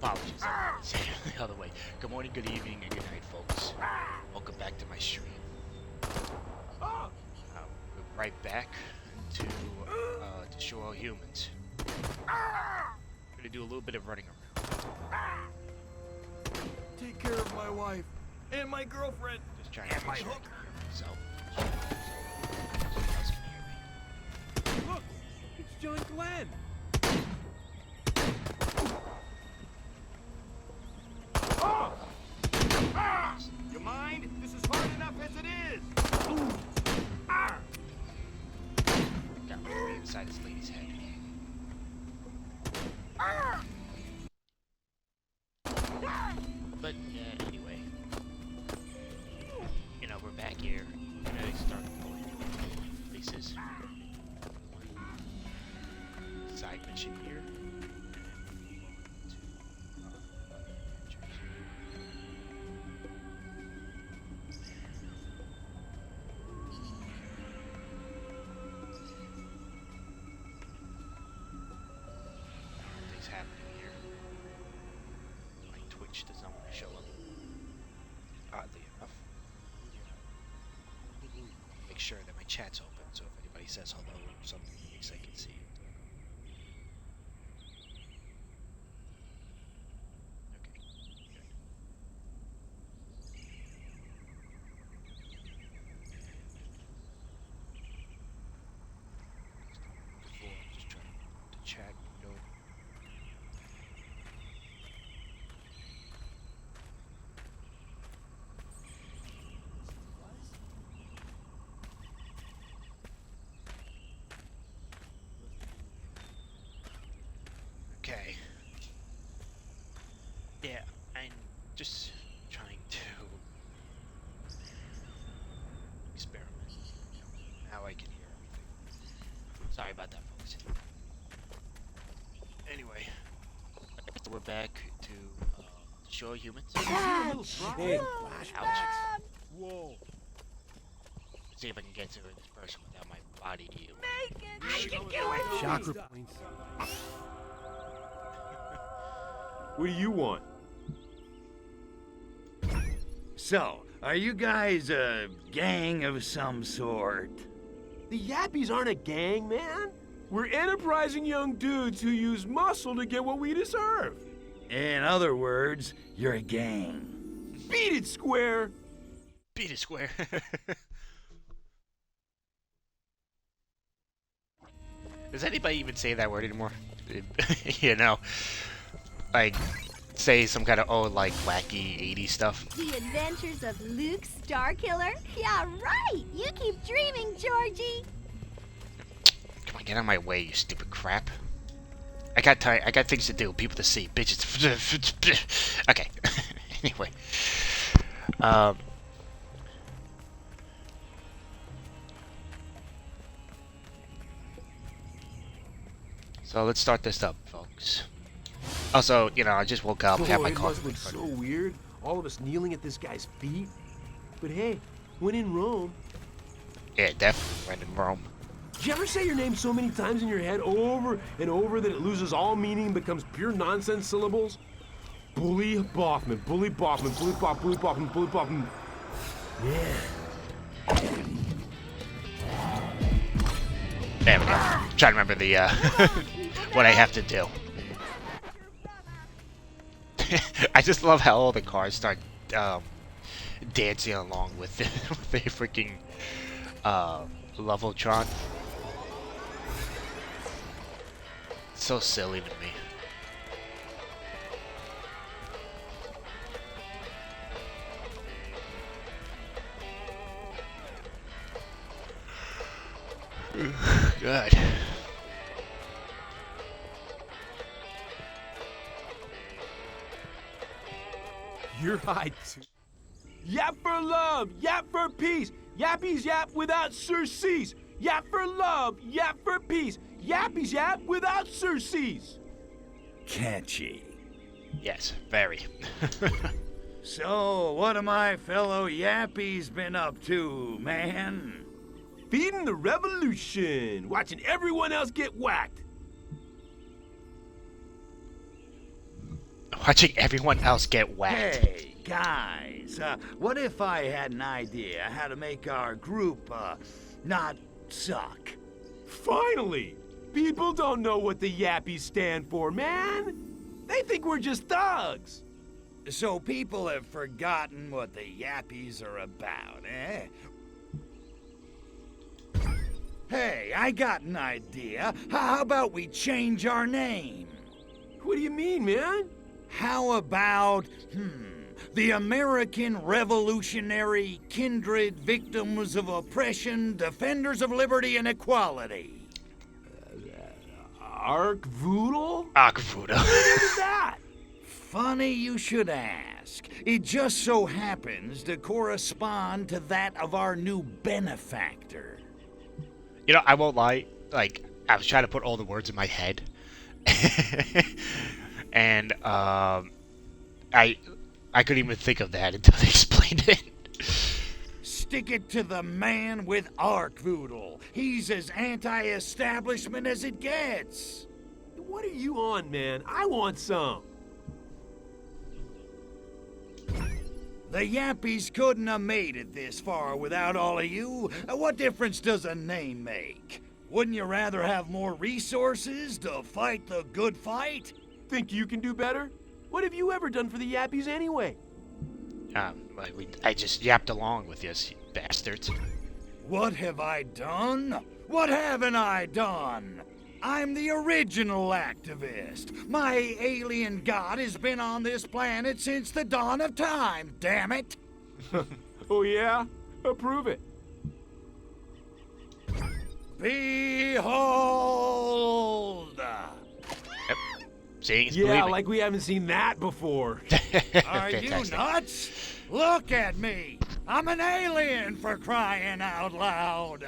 Apologies, I was the other way. Good morning, good evening, and good night, folks. Welcome back to my stream. We're right back to Destroy All Humans. We're gonna do a little bit of running around. Take care of my wife and my girlfriend Just trying and to my make sure I hooker. can hear myself. Someone else can hear me. Look, it's John Glenn. You mind? This is hard enough as it is. Got me inside this lady's head. But anyway, we're back here. We're gonna start going places. Side mission here. Things happening here. My Twitch does not want to show up. Oddly enough. Make sure that my chat's open, so if anybody says hello or something, at least I can see it. Okay, good. Before, I'm just trying to chat window. Okay. Yeah, I'm just trying to experiment. How I can hear everything. Sorry about that, folks. Anyway, we're back to Destroy Humans. Hey, Ouch. whoa. See if I can get to this person without my body healing. Chakra points. What do you want? So, are you guys a gang of some sort? The Yappies aren't a gang, man. We're enterprising young dudes who use muscle to get what we deserve. In other words, you're a gang. Beat it, Square. Beat it square. Does anybody even say that word anymore? Like, say some kind of old, like, wacky 80s stuff. The Adventures of Luke Starkiller? Yeah, right! You keep dreaming, Georgie! Come on, get out of my way, you stupid crap. I got things to do, people to see, bitches. Okay. Anyway. So let's start this up, folks. Also, I just woke up, had my It must coffee. look so weird, all of us kneeling at this guy's feet. But hey, when in Rome, Yeah, definitely when in Rome. did you ever say your name so many times in your head over and over that it loses all meaning and becomes pure nonsense syllables? Bully Boffman, Bully Boffman, Bully Boff, Bully Boffman, Bully Boffman. Yeah. There we go. I'm trying to remember the, what I have to do. I just love how all the cars start, dancing along with the, with the freaking, Leveltron. So silly to me. Good. You're right. Yap for love, yap for peace. Yappies yap without surcease. Yap for love, yap for peace. Yappies yap without surcease. Catchy. Yes, very. So, what have my fellow yappies been up to, man? Feeding the revolution, watching everyone else get whacked. watching everyone else get whacked. Hey, guys, what if I had an idea how to make our group, not suck? Finally! People don't know what the Yappies stand for, man! They think we're just thugs! So people have forgotten what the Yappies are about, eh? Hey, I got an idea. How about we change our name? What do you mean, man? How about, the American Revolutionary Kindred Victims of Oppression, Defenders of Liberty and Equality? Ark Voodle? Akvuda. What is that? Funny you should ask. It just so happens to correspond to that of our new benefactor. You know, I won't lie. Like, I was trying to put all the words in my head. And, I couldn't even think of that until they explained it. Stick it to the man with Ark Voodle. He's as anti-establishment as it gets. What are you on, man? I want some. The Yappies couldn't have made it this far without all of you. What difference does a name make? Wouldn't you rather have more resources to fight the good fight? Think you can do better? What have you ever done for the Yappies anyway? I just yapped along with you bastards. What have I done? What haven't I done? I'm the original activist. My alien god has been on this planet since the dawn of time, damn it! Oh yeah? Approve it. Behold! Seeing is Yeah, believing. like we haven't seen that before. Are you nuts? Look at me! I'm an alien, for crying out loud!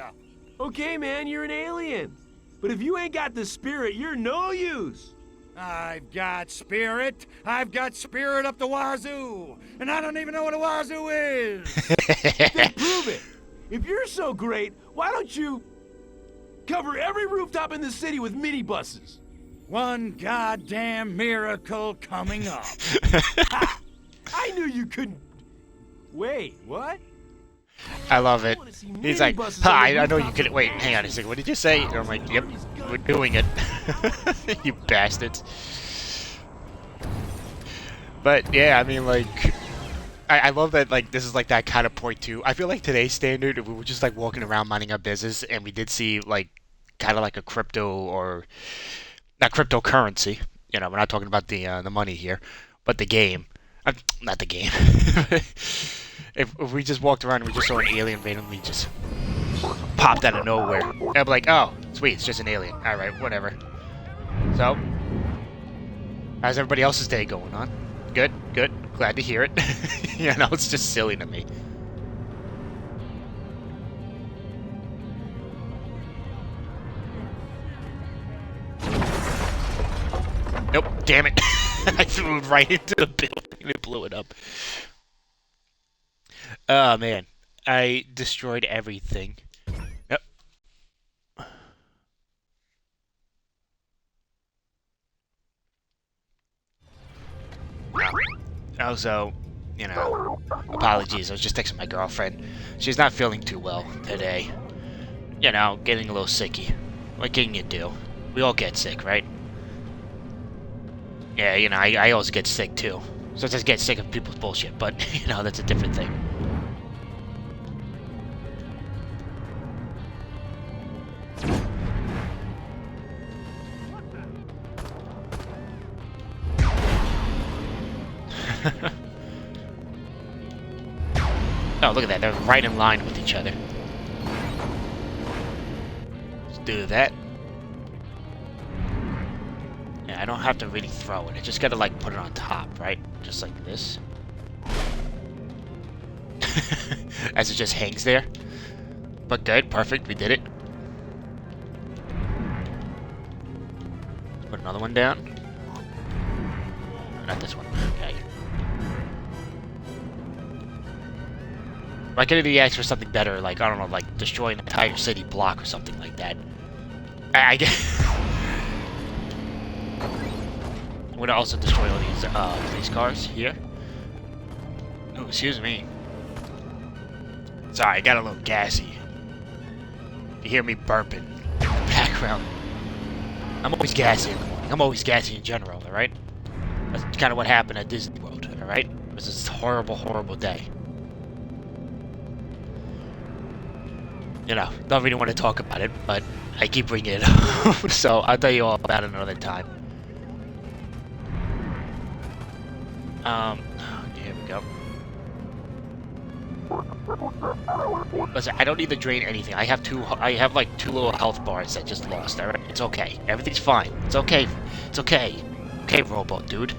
Okay, man, you're an alien. But if you ain't got the spirit, you're no use. I've got spirit. I've got spirit up the wazoo. And I don't even know what a wazoo is. Then prove it. If you're so great, why don't you cover every rooftop in the city with minibuses? One goddamn miracle coming up. Ha! I knew you couldn't. Wait, what? I love it. I wanna see He's like, minibuses ha, on I the know you rooftops could. of Wait, the hang on a second. What did you say? And I'm like, yep, we're doing it. You bastards. But yeah, I mean, like, I love that. Like, this is like that kind of point too. I feel like today's standard, if we were just like walking around minding our business, and we did see like kind of like a crypto or not cryptocurrency. You know, we're not talking about the money here, but the game. Not the game. If we just walked around and we just saw an alien randomly just popped out of nowhere, I'd be like, oh, sweet, it's just an alien. Alright, whatever. So, how's everybody else's day going on? Good, good. Glad to hear it. You know, it's just silly to me. Nope, damn it. I threw it right into the building and it blew it up. Oh man, I destroyed everything. Yep. Also, you know, apologies. I was just texting my girlfriend. She's not feeling too well today. You know, getting a little sicky. What can you do? We all get sick, right? Yeah, you know, I always get sick too. So I just get sick of people's bullshit, but, you know, that's a different thing. Oh, look at that. They're right in line with each other. Let's do that. Yeah, I don't have to really throw it. I just gotta, like, put it on top, right? Just like this. As it just hangs there. But good. Perfect. We did it. Put another one down. Not this one. Okay. Why can't he ask for something better, like, I don't know, like, destroy an entire city block or something like that? I get... gonna also destroy all these police cars here. Oh, excuse me. Sorry, I got a little gassy. You hear me burping in the background. I'm always gassy in the morning. I'm always gassy in general, alright? That's kind of what happened at Disney World, alright? It was this horrible, horrible day. You know, don't really want to talk about it, but I keep bringing it up. So I'll tell you all about it another time. Here we go. Listen, I don't need to drain anything. I have like 2 little health bars that just lost. Alright, it's okay. Everything's fine. It's okay. It's okay. Okay, Robo dude.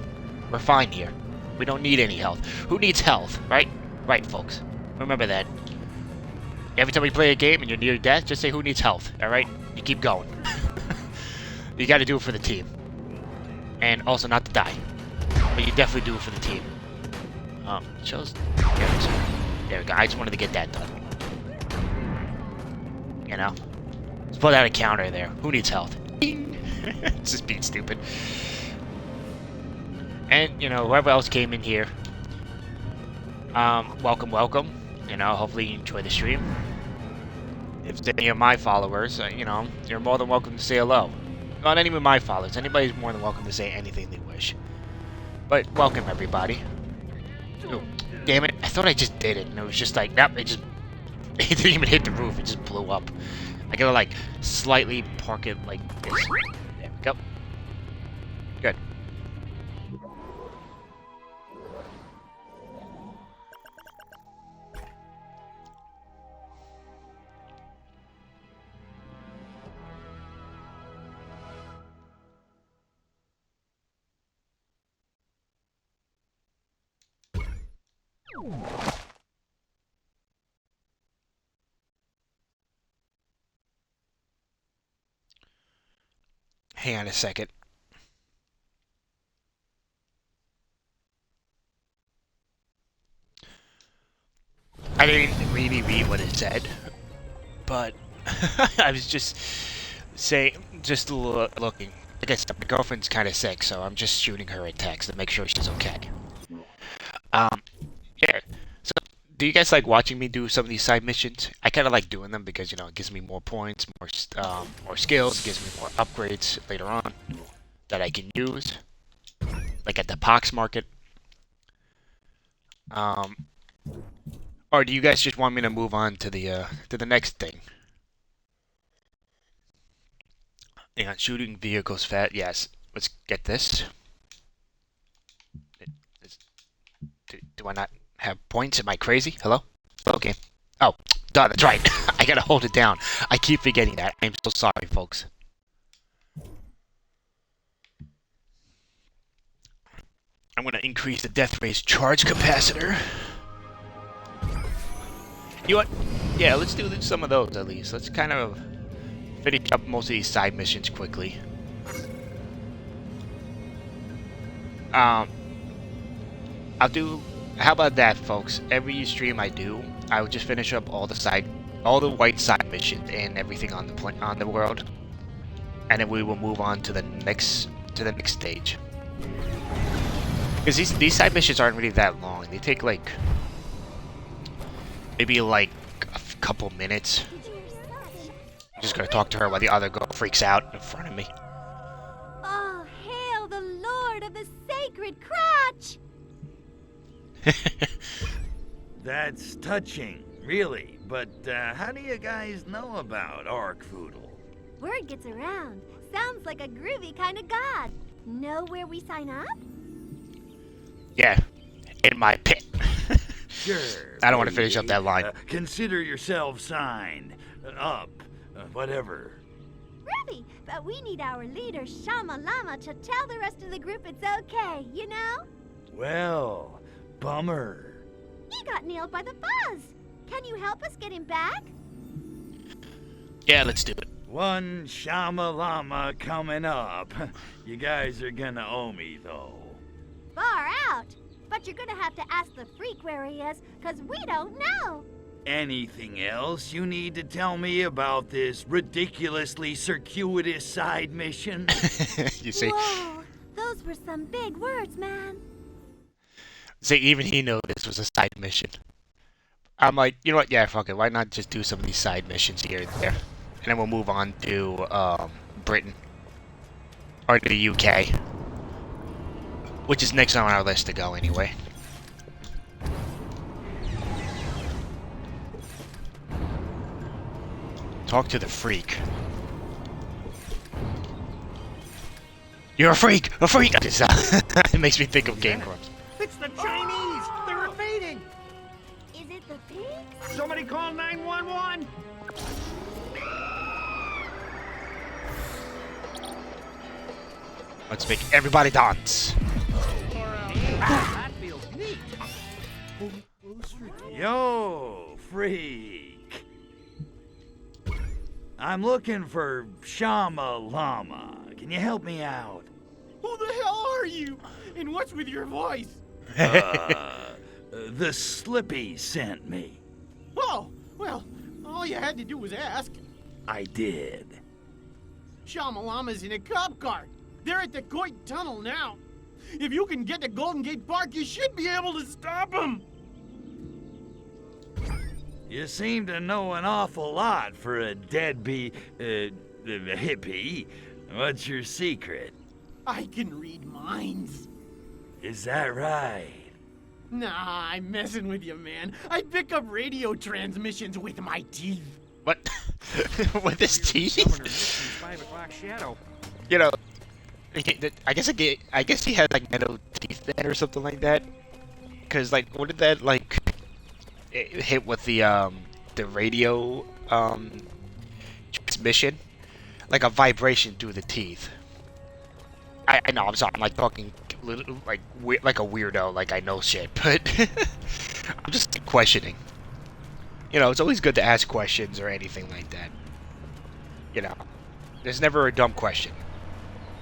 We're fine here. We don't need any health. Who needs health, right? Right, folks. Remember that. Every time we play a game and you're near death, just say who needs health. Alright? You keep going. You gotta do it for the team. And also not to die. But you definitely do it for the team. Shows. There we go. I just wanted to get that done. You know? Let's put out a counter there. Who needs health? It's just being stupid. And, you know, whoever else came in here. Welcome, welcome. You know, hopefully you enjoy the stream. If it's any of my followers, you know, you're more than welcome to say hello. Not any of my followers. Anybody's more than welcome to say anything they wish. But welcome, everybody. Ooh, damn it. I thought I just did it, and it was just like, nope, it didn't even hit the roof. It just blew up. I gotta, like, slightly park it like this. There we go. Good. Hang on a second. I didn't really read what it said, but I was just saying, looking. Like I said, my girlfriend's kind of sick, so I'm just shooting her a text to make sure she's okay. Yeah. So, do you guys like watching me do some of these side missions? I kind of like doing them because, you know, it gives me more points, more skills, gives me more upgrades later on that I can use, like at the Pox Market. Or do you guys just want me to move on to the next thing? Hang on, shooting vehicles fat. Yes, let's get this. Do I not have points? Am I crazy? Hello? Okay. Oh, duh, that's right. I gotta hold it down. I keep forgetting that. I'm so sorry, folks. I'm gonna increase the death race charge capacitor. You know what? Yeah, let's do some of those at least. Let's kind of finish up most of these side missions quickly. I'll do. How about that, folks? Every stream I do, I will just finish up all the white side missions and everything on the world, and then we will move on to the next stage. Because these side missions aren't really that long. They take like maybe like a couple minutes. I'm just gonna talk to her while the other girl freaks out in front of me. Oh, hail the Lord of the Sacred Crotch! That's touching, really. But how do you guys know about Arkfoodle? Word gets around. Sounds like a groovy kind of god. Know where we sign up? Yeah, in my pit. Sure. I don't want to finish up that line. Consider yourself signed. Up. Whatever. Groovy, but we need our leader, Shama Lama, to tell the rest of the group it's okay, you know? Well, bummer. He got nailed by the buzz. Can you help us get him back? Yeah, let's do it. One Shama Lama coming up. You guys are gonna owe me, though. Far out. But you're gonna have to ask the freak where he is, because we don't know. Anything else you need to tell me about this ridiculously circuitous side mission? You see? Whoa, those Those were some big words, man. See, even he knew this was a side mission. I'm like, you know what? Yeah, fuck it. Why not just do some of these side missions here and there, and then we'll move on to Britain or to the UK, which is next on our list to go anyway. Talk to the freak. You're a freak! A freak! It makes me think of Game Grumps. It's the Chinese! They're invading! Is it the pigs? Somebody call 911! Let's make everybody dance. That feels neat! Yo, freak. I'm looking for Shama Lama. Can you help me out? Who the hell are you? And what's with your voice? The Slippy sent me. Oh, well, all you had to do was ask. I did. Shamalama's in a cop car. They're at the Coit Tunnel now. If you can get to Golden Gate Park, you should be able to stop them. You seem to know an awful lot for a deadbeat, hippie. What's your secret? I can read minds. Is that right? Nah, I'm messing with you, man. I pick up radio transmissions with my teeth. What? With his teeth? 5 o'clock shadow. You know, I guess he had like metal teeth then or something like that. Cause like, what did that like hit with the radio transmission? Like a vibration through the teeth. I know, I'm sorry, I'm like talking like a weirdo, like I know shit, but I'm just questioning. You know, it's always good to ask questions or anything like that. You know, there's never a dumb question.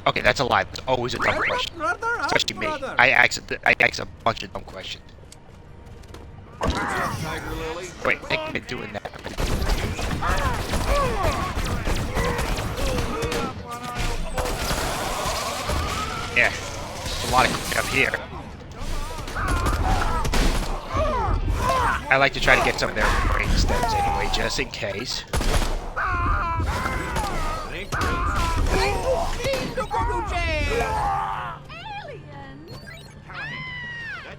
Okay, that's a lie. There's always a dumb question. Especially me. I ask a bunch of dumb questions. Wait, I've been doing that. Yeah, there's a lot of clean up here. I like to try to get some of their brain stems anyway, just in case. Aliens!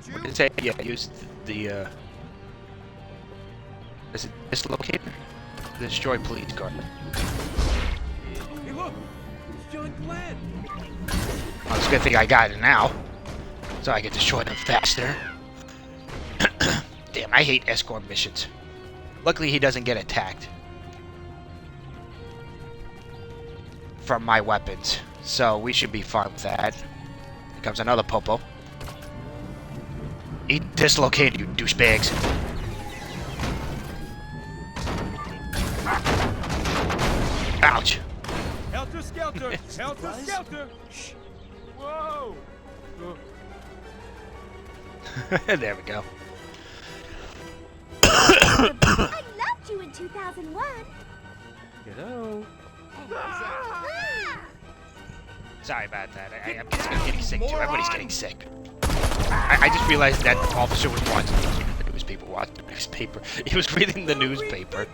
What did it say? Yeah, use the is it dislocator? The destroy police car. Hey, look! It's John Glenn! Well, it's a good thing I got it now, so I can destroy them faster. Damn, I hate escort missions. Luckily, he doesn't get attacked from my weapons, so we should be fine with that. Here comes another popo. He dislocated, you douchebags. Ouch. Helter Skelter! Helter Skelter! Shh! Whoa! There we go. I loved you in 2001. Hello? Ah! Sorry about that. I'm getting sick too. Everybody's getting sick. I just realized that officer was watching the newspaper. Watching the newspaper. He was reading the newspaper.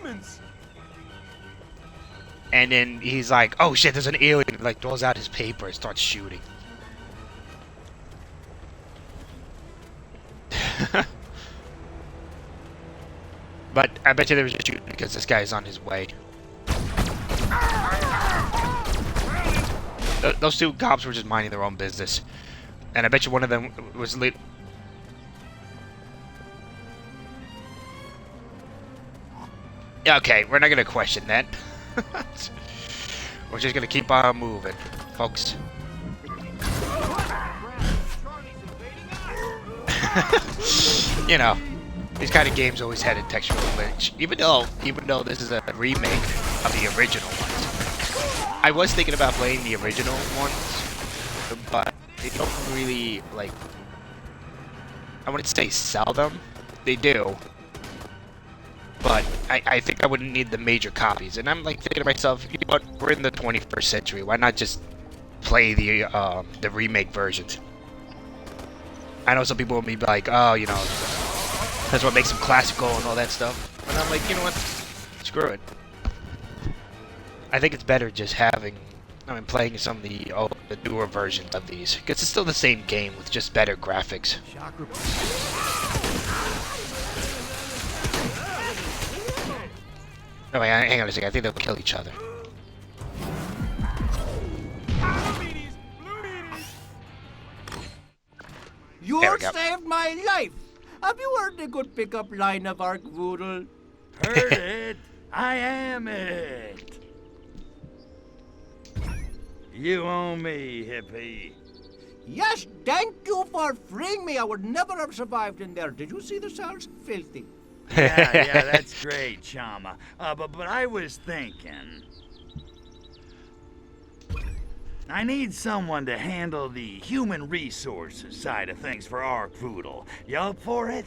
And then he's like, "Oh shit, there's an alien!" Like throws out his paper and starts shooting. But I bet you they were just shooting because this guy's on his way. Those two cops were just minding their own business, and I bet you one of them was lit. Okay, we're not gonna question that. We're just gonna keep on moving, folks. You know, these kind of games always had a textual glitch. Even though this is a remake of the original ones. I was thinking about playing the original ones, but they don't really, like, I wouldn't say sell them. They do. But I think I wouldn't need the major copies. And I'm like thinking to myself, you know what, we're in the 21st century. Why not just play the remake versions. I know some people will be like, oh, you know, that's what makes them classical and all that stuff. And I'm like, you know what? Screw it. I think it's better just playing some of the newer versions of these. Because it's still the same game with just better graphics. Oh, wait, hang on a second. I think they'll kill each other. You There we go. saved my life. Have you heard the good pickup line of our Voodle? Heard it. I am it. You owe me, hippie. Yes, thank you for freeing me. I would never have survived in there. Did you see the cells? Filthy. Yeah, that's great, Chama. But I was thinking. I need someone to handle the human resources side of things for Arkvoodle. You up for it?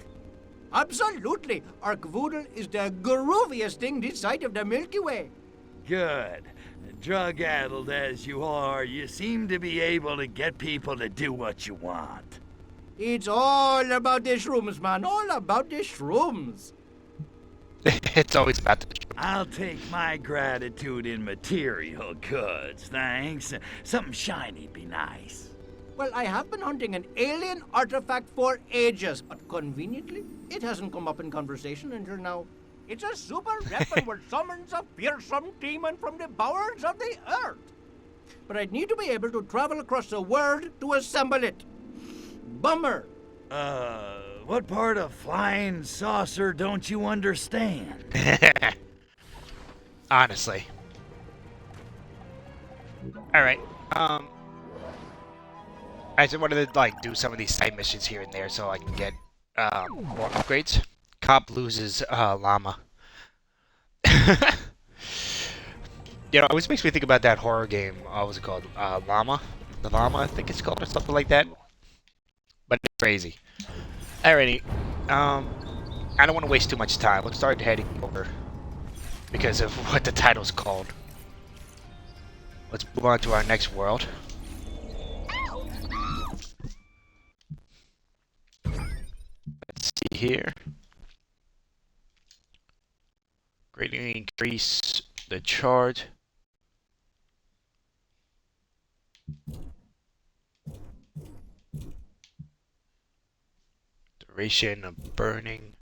Absolutely. Our Voodle is the grooviest thing this side of the Milky Way. Good. Drug-addled as you are, you seem to be able to get people to do what you want. It's all about the shrooms, man. All about the shrooms. It's always about the... I'll take my gratitude in material goods, thanks. Something shiny'd be nice. Well, I have been hunting an alien artifact for ages, but conveniently, it hasn't come up in conversation until now. It's a super weapon which summons a fearsome demon from the bowels of the earth. But I need to be able to travel across the world to assemble it. Bummer. What part of flying saucer don't you understand? Honestly. Alright, I just wanted to, like, do some of these side missions here and there so I can get, more upgrades. Cop loses, llama. You know, it always makes me think about that horror game, what was it called? Llama? The Llama, I think it's called, or something like that. But it's crazy. Alrighty, I don't want to waste too much time. Let's start heading over. Because of what the title's called. Let's move on to our next world. Let's see here. Greatly increase the charge. Duration of burning.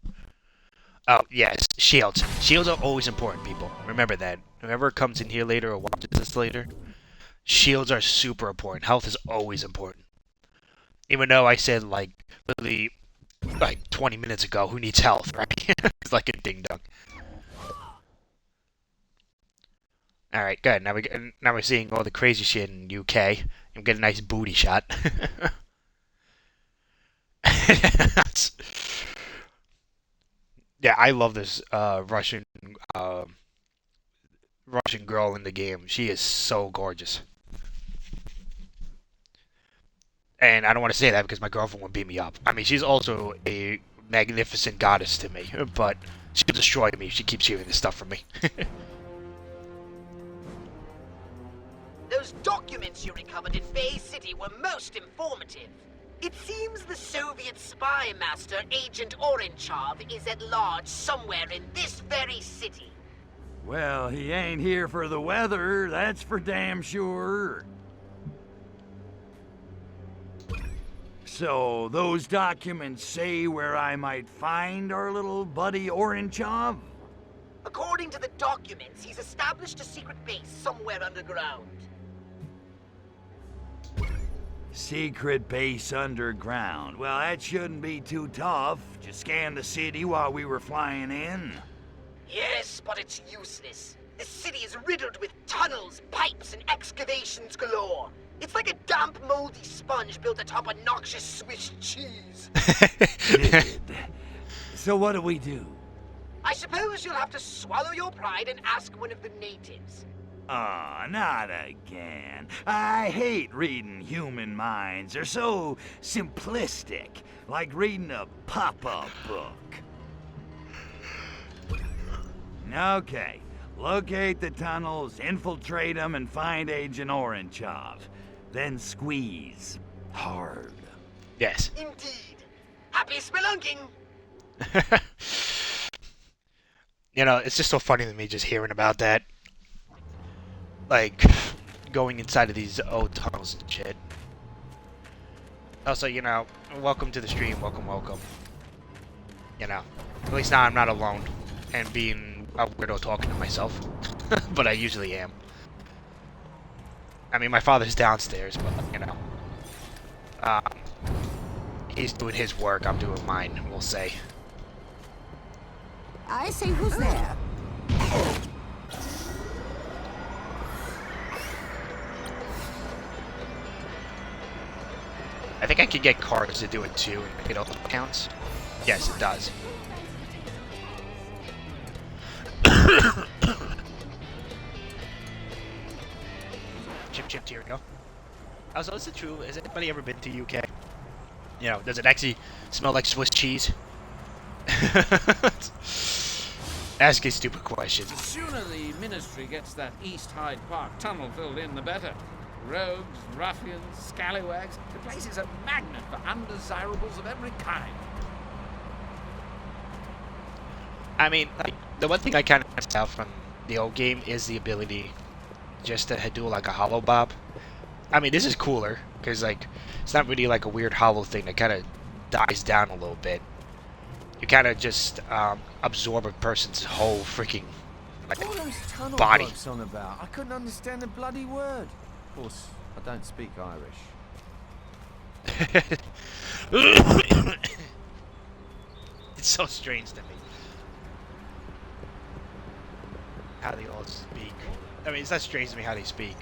Oh, yes, shields. Shields are always important, people. Remember that. Whoever comes in here later or watches this later, shields are super important. Health is always important. Even though I said, like, literally, like, 20 minutes ago, who needs health, right? It's like a ding-dong. Alright, good. Now we're seeing all the crazy shit in UK. And get a nice booty shot. Yeah, I love this Russian girl in the game. She is so gorgeous. And I don't want to say that because my girlfriend would beat me up. I mean, she's also a magnificent goddess to me, but she'll destroy me if she keeps hearing this stuff from me. Those documents you recovered in Bay City were most informative. It seems the Soviet spy master, Agent Orenchov, is at large somewhere in this very city. Well, he ain't here for the weather, that's for damn sure. So, those documents say where I might find our little buddy Orenchov? According to the documents, he's established a secret base somewhere underground. Secret base underground. Well, that shouldn't be too tough. Just scan the city while we were flying in. Yes, but it's useless. The city is riddled with tunnels, pipes, and excavations galore. It's like a damp, moldy sponge built atop a noxious Swiss cheese. Good. So what do we do? I suppose you'll have to swallow your pride and ask one of the natives. Aw, not again. I hate reading human minds. They're so simplistic, like reading a pop-up book. Okay, locate the tunnels, infiltrate them, and find Agent Orenchov. then squeeze. Hard. Yes. Indeed. Happy spelunking! You know, it's just so funny to me just hearing about that. Like, going inside of these old tunnels and shit. Also, you know, welcome to the stream. Welcome, welcome. You know, at least now I'm not alone and being a weirdo talking to myself. But I usually am. I mean, my father's downstairs, but, you know. He's doing his work, I'm doing mine, we'll say. I say, who's there? I think I can get cards to do it too, and it also counts. Yes, it does. Chip, here we go. Also, is it true? Has anybody ever been to UK? You know, does it actually smell like Swiss cheese? Asking stupid questions. The sooner the Ministry gets that East Hyde Park tunnel filled in, the better. Rogues, ruffians, scallywags. The place is a magnet for undesirables of every kind. I mean, like, the one thing I kind of missed out from the old game is the ability just to do like a hollow bob. I mean, this is cooler because like it's not really like a weird hollow thing that kind of dies down a little bit. You kind of just absorb a person's whole freaking like All those tunnel body. blokes on about. I couldn't understand a bloody word. Of course, I don't speak Irish. It's so strange to me how they all speak. I mean, it's not strange to me how they speak.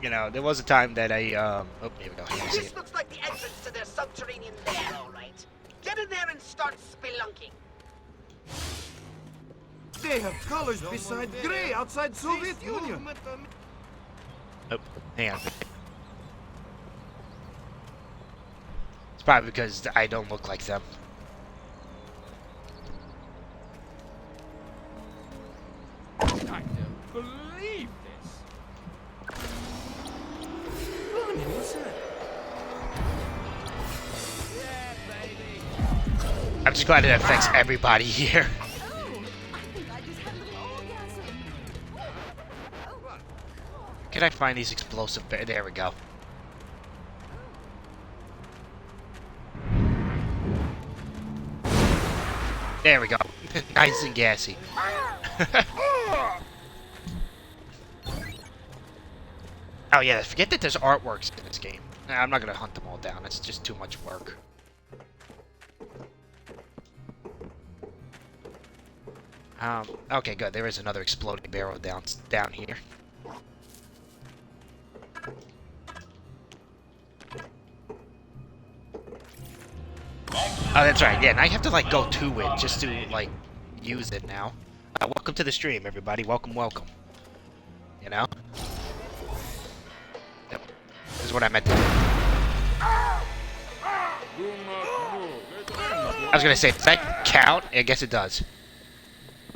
You know, there was a time that I oh, here we go. Here, see This it. looks like the entrance to their subterranean lair, alright. Get in there and start spelunking. They have colors beside gray outside Soviet Union. Oh, hang on. It's probably because I don't look like them. I don't believe this. Blimey, what's that? Yeah, baby. I'm just glad it affects everybody here. Oh, I think I just had a little orgasm. Oh, Can I find these explosive? There we go. There we go. Nice and gassy. Oh yeah, forget that there's artworks in this game. Nah, I'm not gonna hunt them all down. It's just too much work. Okay, good. There is another exploding barrel down here. Oh, that's right. Yeah, now you have to like go to it just to like use it now. Welcome to the stream, everybody. Welcome, welcome. You know? Yep. This is what I meant to do. I was gonna say, does that count? I guess it does.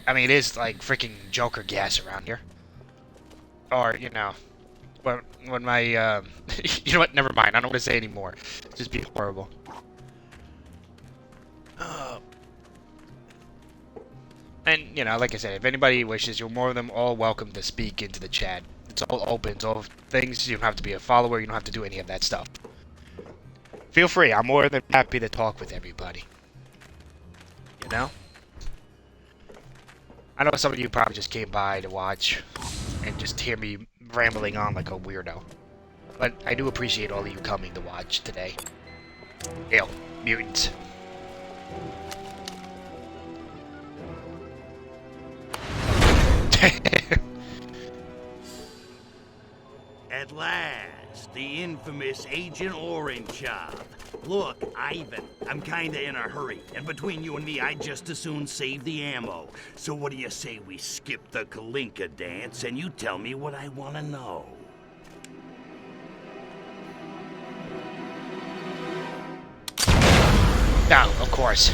I mean, it is like freaking Joker gas around here. Or, you know, when my, you know what? Never mind. I don't want to say anymore. It's just be horrible. And, you know, like I said, if anybody wishes, you're more than all welcome to speak into the chat. It's all open. It's all things. You don't have to be a follower. You don't have to do any of that stuff. Feel free. I'm more than happy to talk with everybody. You know? I know some of you probably just came by to watch and just hear me rambling on like a weirdo. But I do appreciate all of you coming to watch today. Hail, mutants. At last, the infamous Agent Orange job. Look, Ivan, I'm kinda in a hurry, and between you and me, I'd just as soon save the ammo. So what do you say we skip the Kalinka dance and you tell me what I wanna know? No, of course.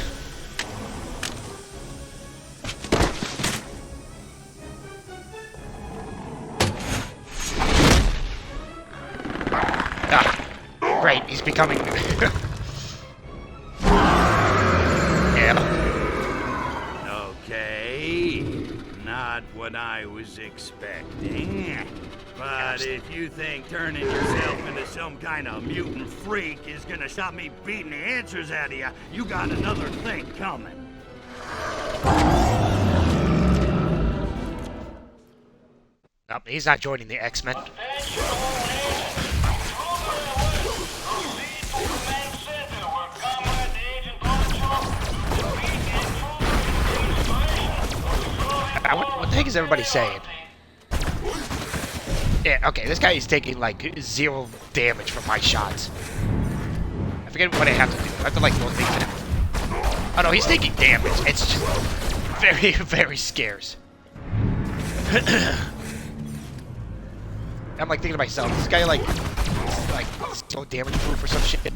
Ah, great, he's becoming... yeah. Okay, not what I was expecting. But if you think turning yourself into some kind of mutant freak is gonna stop me beating the answers out of you, you got another thing coming. Nope, he's not joining the X-Men. What the heck is everybody saying? Yeah, okay, this guy is taking like 0 damage from my shots. I forget what I have to do. I have to like throw things at him. Oh no, he's taking damage. It's just very, very scarce. I'm like thinking to myself, this guy like so damage proof or some shit.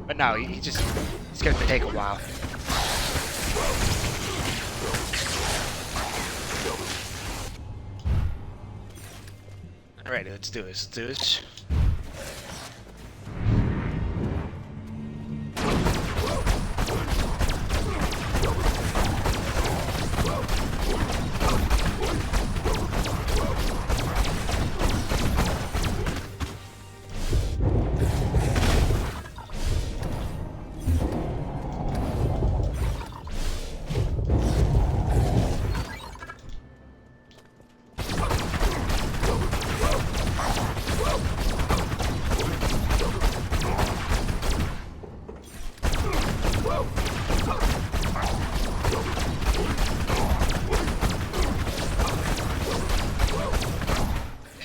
But no, he's gonna take a while. Alright, let's do this. Let's do this.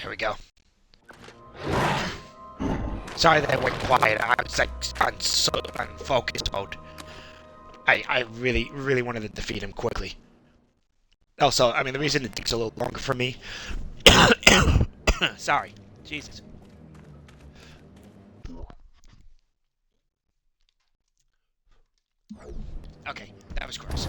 There we go. Sorry that I went quiet. I was like on focus mode. I really, really wanted to defeat him quickly. Also, I mean, the reason it takes a little longer for me... Sorry. Jesus. Okay, that was gross.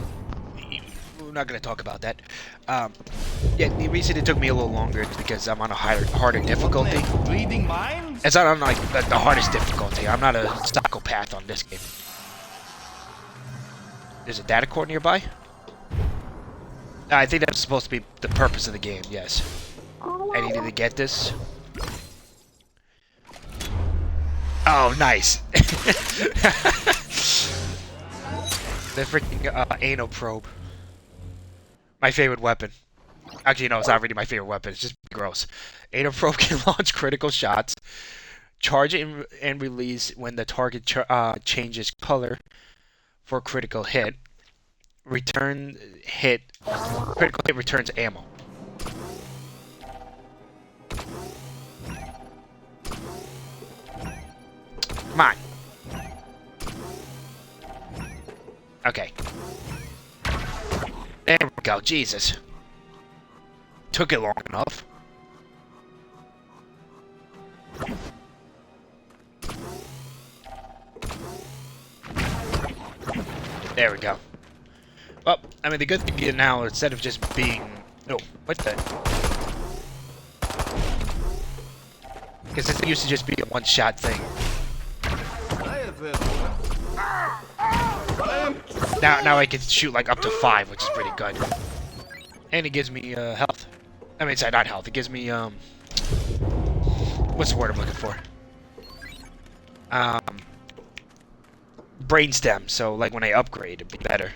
We're not going to talk about that. Yeah, the reason it took me a little longer is because I'm on a harder difficulty. Reading minds? It's not on like the hardest difficulty. I'm not a psychopath on this game. There's a data core nearby? I think that's supposed to be the purpose of the game, yes. I needed to get this. Oh, nice. The freaking anal probe. My favorite weapon. Actually, no, it's not really my favorite weapon. It's just gross. Anal probe can launch critical shots, charge and release when the target changes color for a critical hit. Critical hit returns ammo. Come on. Okay. There we go, Jesus. Took it long enough. There we go. Well, I mean, the good thing is now, instead of just being... Oh, what the... Because this used to just be a one-shot thing. Now I can shoot like up to 5, which is pretty good. And it gives me health. I mean, sorry, not health. It gives me what's the word I'm looking for? Brainstem. So like when I upgrade, it'd be better.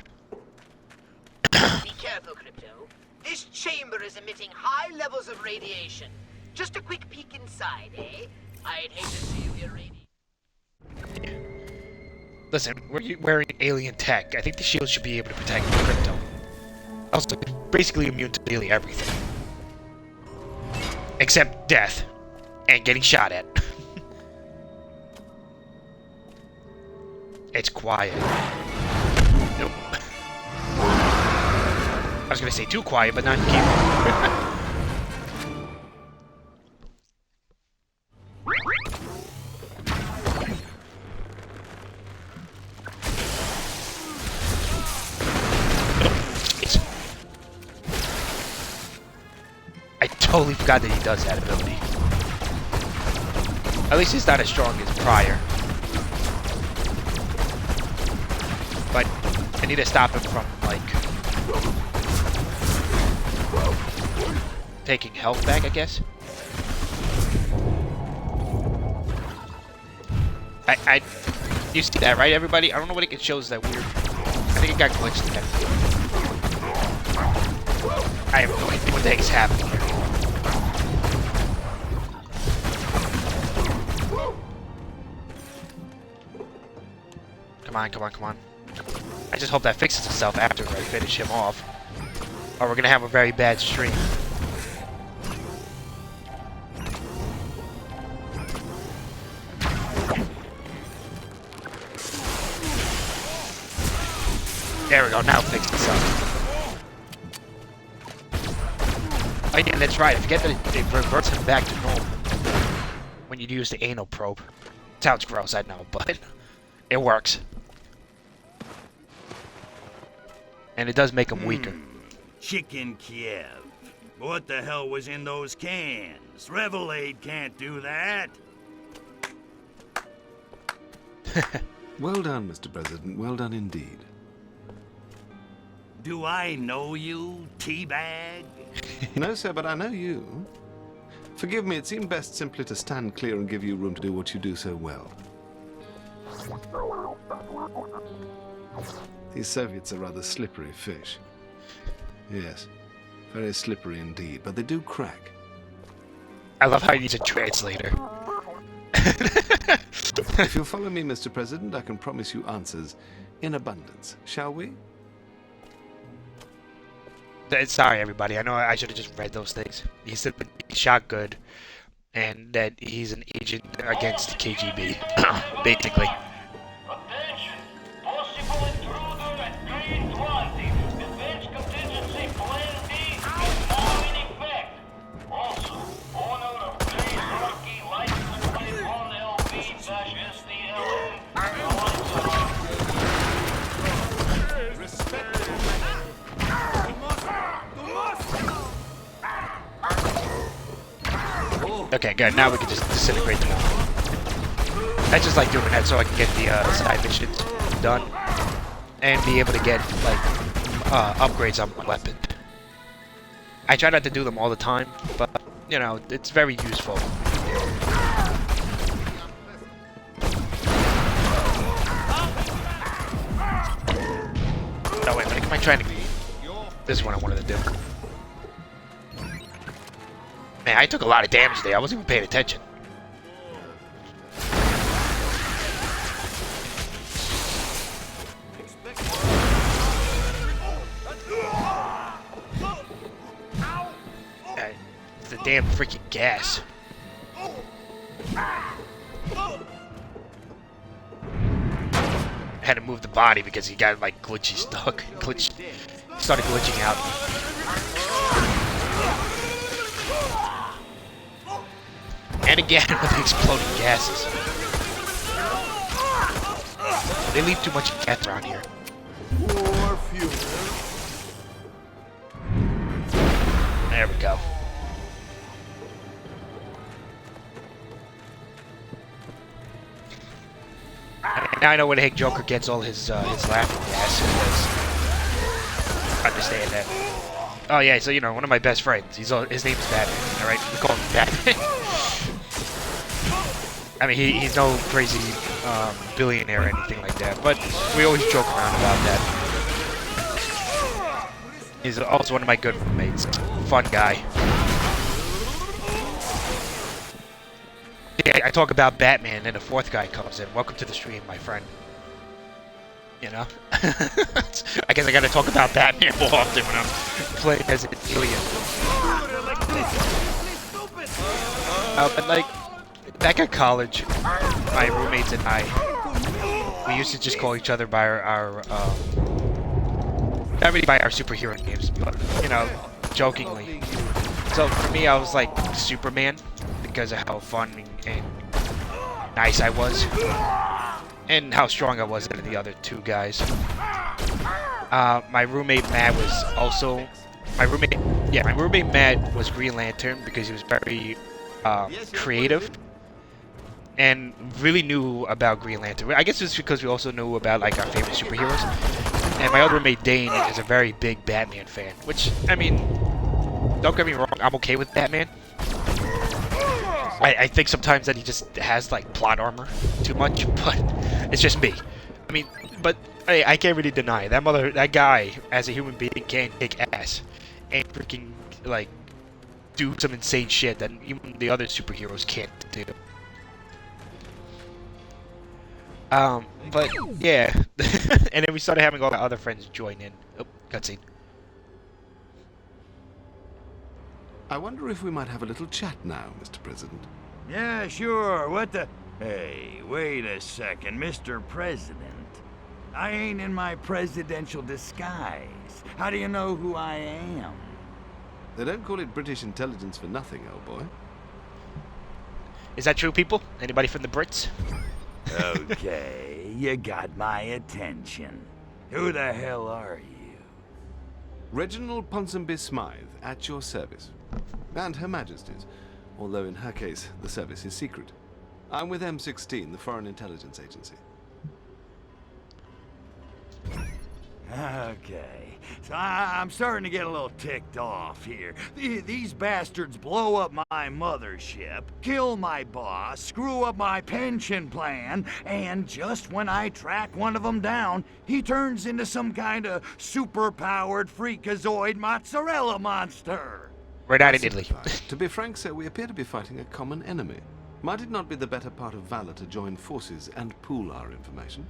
Be careful, Crypto. This chamber is emitting high levels of radiation. Just a quick peek inside, eh? I'd hate to see you irradiated. Listen, we're wearing alien tech. I think the shield should be able to protect the Crypto. Also, basically immune to nearly everything. Except death. And getting shot at. It's quiet. Nope. I was gonna say too quiet, but not in keep. I totally forgot that he does that ability. At least he's not as strong as prior. But I need to stop him from, like, taking health back, I guess. You see that, right, everybody? I don't know what it shows that weird. I think it got glitched again. I have no idea what the heck is happening here. Come on, come on, come on. I just hope that fixes itself after I finish him off. Or we're gonna have a very bad stream. There we go, now fix itself. Oh yeah, that's right, I forget that it reverts him back to normal when you use the anal probe. Sounds gross, I know, but it works. And it does make him weaker. Chicken Kiev. What the hell was in those cans? Revelade can't do that. Well done, Mr. President. Well done indeed. Do I know you, teabag? No, sir, but I know you. Forgive me, it seemed best simply to stand clear and give you room to do what you do so well. These Soviets are rather slippery fish. Yes, very slippery indeed, but they do crack. I love how he needs a translator. If you'll follow me, Mr. President, I can promise you answers in abundance. Shall we? Sorry, everybody. I know I should have just read those things. He said he shot good, and that he's an agent against the KGB, basically. Attention! Possible intruder at grade 20. Defense contingency plan B is now in effect. Also, owner of grade Rocky license plate 1LB-SDLN. Okay, good. Now we can just disintegrate them all. I just like doing that so I can get the side missions done and be able to get like upgrades on my weapon. I try not to do them all the time, but you know it's very useful. Oh wait, what am I trying to be? This is what I wanted to do. Man, I took a lot of damage there. I wasn't even paying attention. It's the damn freaking gas. I had to move the body because he got like glitchy stuck. Started glitching out. And again with the exploding gases. They leave too much gas around here. More fuel. There we go. Now I know where the heck Joker gets all his laughing gas. Understand that. Oh yeah, so you know, one of my best friends. His name's Batman. All right, we call him Batman. I mean, he's no crazy billionaire or anything like that, but we always joke around about that. He's also one of my good roommates. Fun guy. Yeah, I talk about Batman, and the fourth guy comes in. Welcome to the stream, my friend. You know? I guess I gotta talk about Batman more often when I'm playing as an alien. But like, back at college, my roommates and I, we used to just call each other by our not really by our superhero names, but, you know, jokingly. So for me, I was like Superman, because of how fun and nice I was, and how strong I was than the other two guys. My roommate Matt was also, my roommate Matt was Green Lantern because he was very creative. and really knew about Green Lantern. I guess it's because we also knew about like our favorite superheroes. And my other roommate Dane is a very big Batman fan, which I mean, don't get me wrong, I'm okay with Batman. I think sometimes that he just has like plot armor too much, but it's just me. I mean, but I can't really deny it. That guy as a human being can kick ass and freaking like do some insane shit that even the other superheroes can't do. But yeah, and then we started having all the other friends join in. Oh, cutscene. I wonder if we might have a little chat now, Mr. President. Yeah, sure. What the... Hey, wait a second, Mr. President. I ain't in my presidential disguise. How do you know who I am? They don't call it British intelligence for nothing, old boy. Is that true, people? Anybody from the Brits? Okay, you got my attention. Who the hell are you? Reginald Ponsonby Smythe, at your service. And Her Majesty's, although in her case, the service is secret. I'm with M16, the Foreign Intelligence Agency. Okay, so I'm starting to get a little ticked off here. These bastards blow up my mothership, kill my boss, screw up my pension plan, and just when I track one of them down, he turns into some kind of super-powered freakazoid mozzarella monster. Right out in Italy. To be frank, sir, we appear to be fighting a common enemy. Might it not be the better part of valor to join forces and pool our information?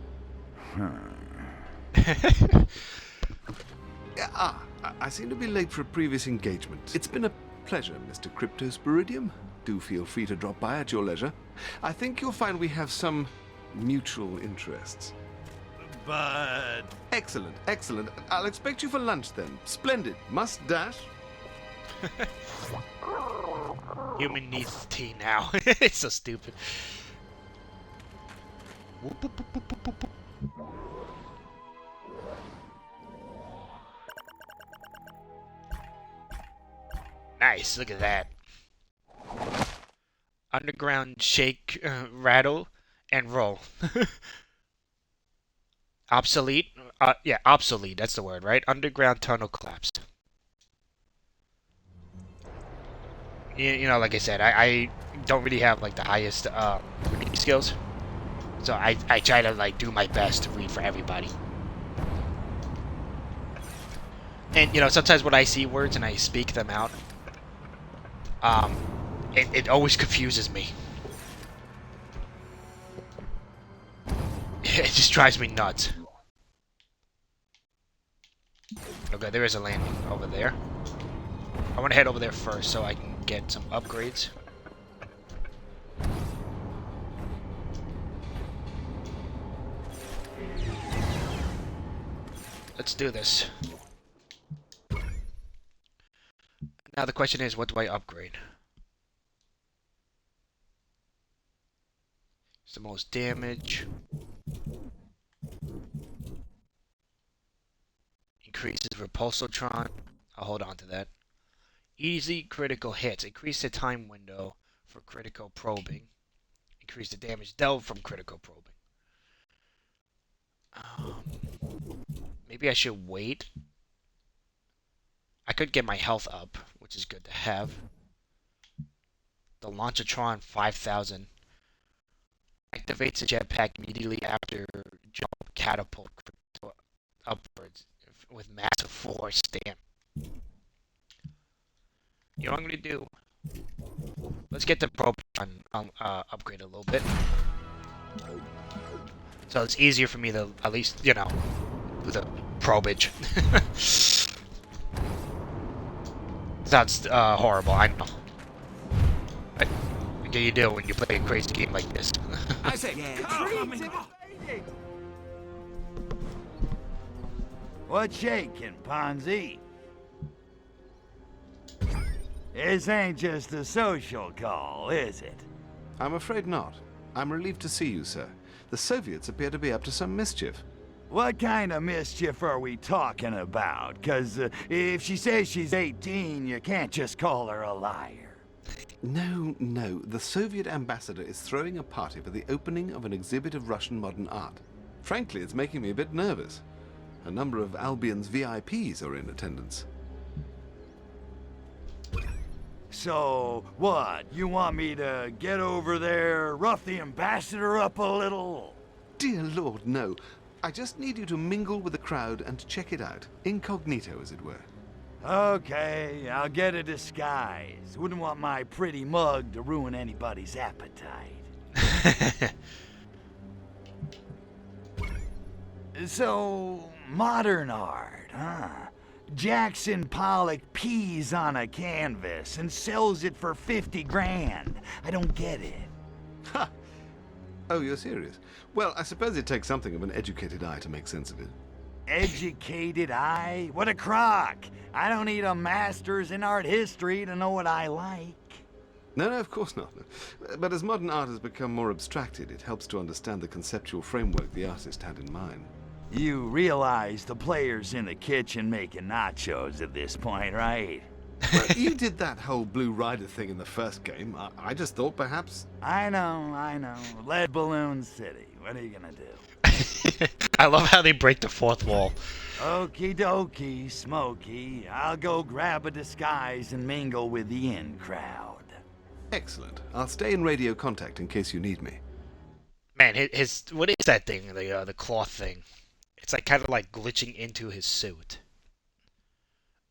I seem to be late for a previous engagement. It's been a pleasure, Mr. Cryptosporidium. Do feel free to drop by at your leisure. I think you'll find we have some mutual interests. But... Excellent, excellent. I'll expect you for lunch then. Splendid. Must dash. Human needs tea now. It's so stupid. Nice, look at that. Underground shake, rattle, and roll. Obsolete? Yeah, obsolete, that's the word, right? Underground tunnel collapsed. You know, like I said, I don't really have, like, the highest reading skills. So I try to, like, do my best to read for everybody. And, you know, sometimes when I see words and I speak them out, it always confuses me. It just drives me nuts. Okay, there is a landing over there. I want to head over there first so I can get some upgrades. Let's do this. Now the question is, what do I upgrade? It's the most damage. Increases repulsotron. I'll hold on to that. Easy critical hits. Increase the time window for critical probing. Increase the damage dealt from critical probing. Maybe I should wait. I could get my health up, which is good to have. The Launchatron 5000 activates the jetpack immediately after jump catapult upwards with massive force. Damn. You know what I'm gonna do? Let's get the Probotron upgrade a little bit, so it's easier for me to at least, you know, do the probage. Sounds horrible, I know. What do you do when you play a crazy game like this? I say, What's shaking, Ponzi? This ain't just a social call, is it? I'm afraid not. I'm relieved to see you, sir. The Soviets appear to be up to some mischief. What kind of mischief are we talking about? 'Cause if she says she's 18, you can't just call her a liar. No, no. The Soviet ambassador is throwing a party for the opening of an exhibit of Russian modern art. Frankly, it's making me a bit nervous. A number of Albion's VIPs are in attendance. So, what? You want me to get over there, rough the ambassador up a little? Dear Lord, no. I just need you to mingle with the crowd and check it out. Incognito, as it were. Okay, I'll get a disguise. Wouldn't want my pretty mug to ruin anybody's appetite. So, modern art, huh? Jackson Pollock pees on a canvas and sells it for 50 grand. I don't get it. Ha! Oh, you're serious? Well, I suppose it takes something of an educated eye to make sense of it. Educated eye? What a crock! I don't need a master's in art history to know what I like. No, of course not. But as modern art has become more abstracted, it helps to understand the conceptual framework the artist had in mind. You realize the player's in the kitchen making nachos at this point, right? Well, you did that whole Blue Rider thing in the first game. I just thought perhaps... I know. Lead Balloon City. What are you gonna do? I love how they break the fourth wall. Okie dokie, Smokey. I'll go grab a disguise and mingle with the in crowd. Excellent. I'll stay in radio contact in case you need me. Man, his what is that thing? The cloth thing. It's like kind of like glitching into his suit.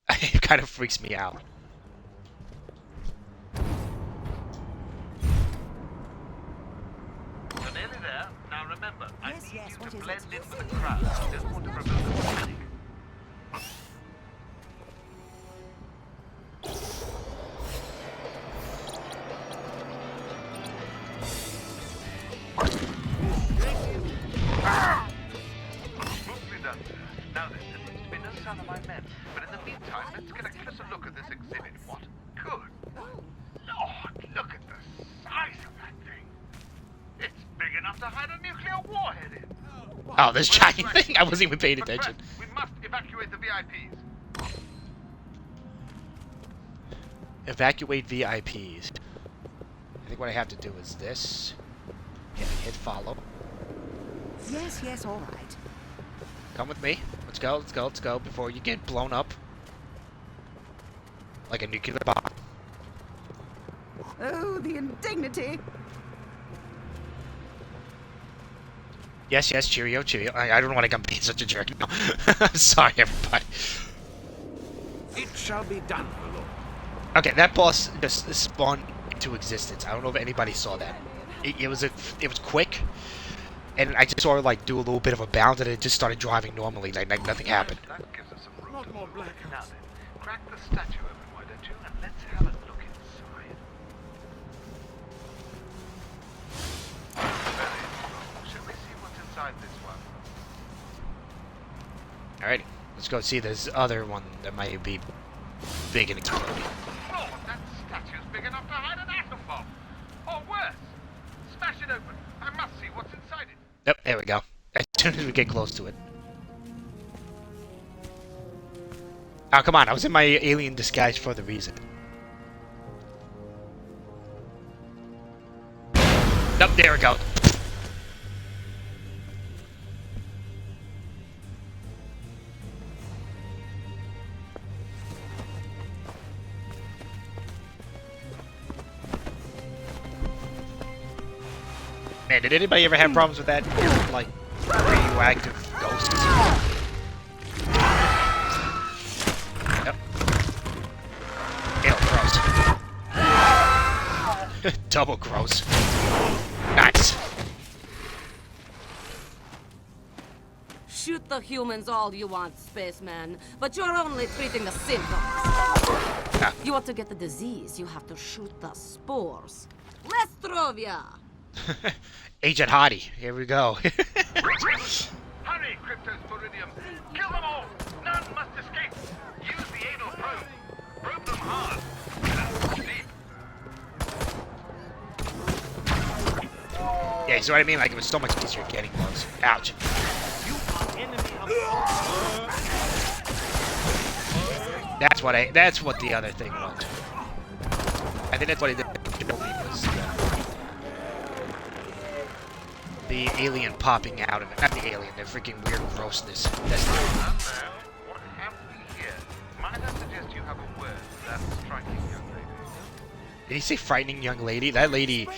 It kind of freaks me out. We're nearly there. Now remember, I need you to blend in with the crowd. I don't want to provoke them to panic. Mostly done. Now then, there seems to be no sign of my men. But in the meantime, let's get a closer look at this exhibit. What? Good Lord, look at the size of that thing. It's big enough to hide a nuclear warhead in. Oh, this giant thing! I wasn't even paying attention. We must evacuate the VIPs. Evacuate VIPs. I think what I have to do is this. Hit follow. Yes, all right. Come with me. Let's go before you get blown up. Like a nuclear bomb. Oh, the indignity. Yes, cheerio. I don't want to come being such a jerk. No. I'm sorry, everybody. It shall be done, my lord. Okay, that boss just spawned into existence. I don't know if anybody saw that. It was quick, and I just saw her like do a little bit of a bound, and it just started driving normally, like nothing happened. That gives us some room to move. Now then, crack the statue open, why don't you? And let's have a look inside. Very strong. Shall we see what's inside this one? Alright, let's go see this other one that might be big and exploding. Oh, that statue's big enough to hide an atom bomb. Or worse. Smash it open. I must see what's inside it. Yep, there we go. As soon as we get close to it. Oh, come on, I was in my alien disguise for the reason. Nope, there we go. Man, did anybody ever have problems with that? Like, radioactive ghosts? Yep. Ew, gross. Double gross. Nice. Shoot the humans all you want, spaceman, but you're only treating the symptoms. Ah. You want to get the disease, you have to shoot the spores. Lestrovia! Agent Hardy, here we go. Hurry, Cryptosporidium! Kill them all! None must escape! Use the anal probe! Probe them hard! Deep! Yeah, you see what I mean? Like, it was so much easier getting those. Ouch. That's what the other thing was. I think that's what he did. killed me was the alien popping out of it. Not the alien, the freaking weird grossness. That's the Hello, what have we here? Might I suggest you have a word with that striking young lady? Did he say frightening young lady? That lady...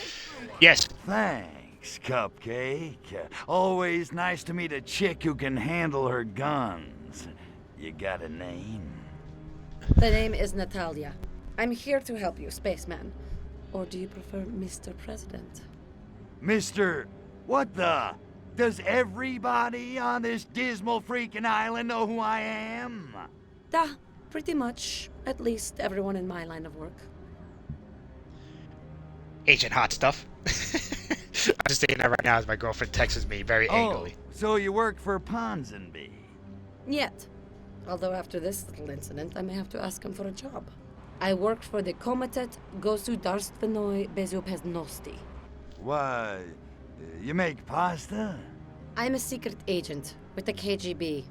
Yes. Thanks, Cupcake. Always nice to meet a chick who can handle her guns. You got a name? The name is Natalia. I'm here to help you, spaceman. Or do you prefer Mr. President? Mr. What the? Does everybody on this dismal freaking island know who I am? Pretty much. At least everyone in my line of work. Agent Hot Stuff. I'm just saying that right now as my girlfriend texts me very angrily. So you work for Ponsonby? Yet. Although after this little incident, I may have to ask him for a job. I work for the Komitet Gosudarbstvenoi Bezopeznosti. Why, you make pasta? I'm a secret agent with the KGB.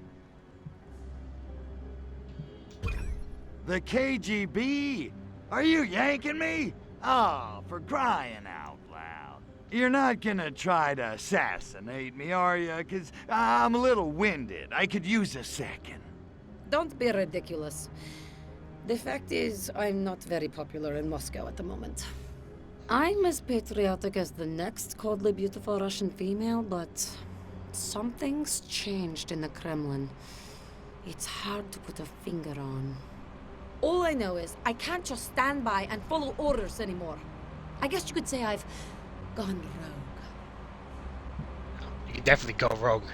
The KGB? Are you yanking me? Oh, for crying out loud. You're not gonna try to assassinate me, are you? 'Cause I'm a little winded. I could use a second. Don't be ridiculous. The fact is, I'm not very popular in Moscow at the moment. I'm as patriotic as the next coldly beautiful Russian female, but something's changed in the Kremlin. It's hard to put a finger on. All I know is I can't just stand by and follow orders anymore. I guess you could say I've gone rogue. You can definitely go rogue.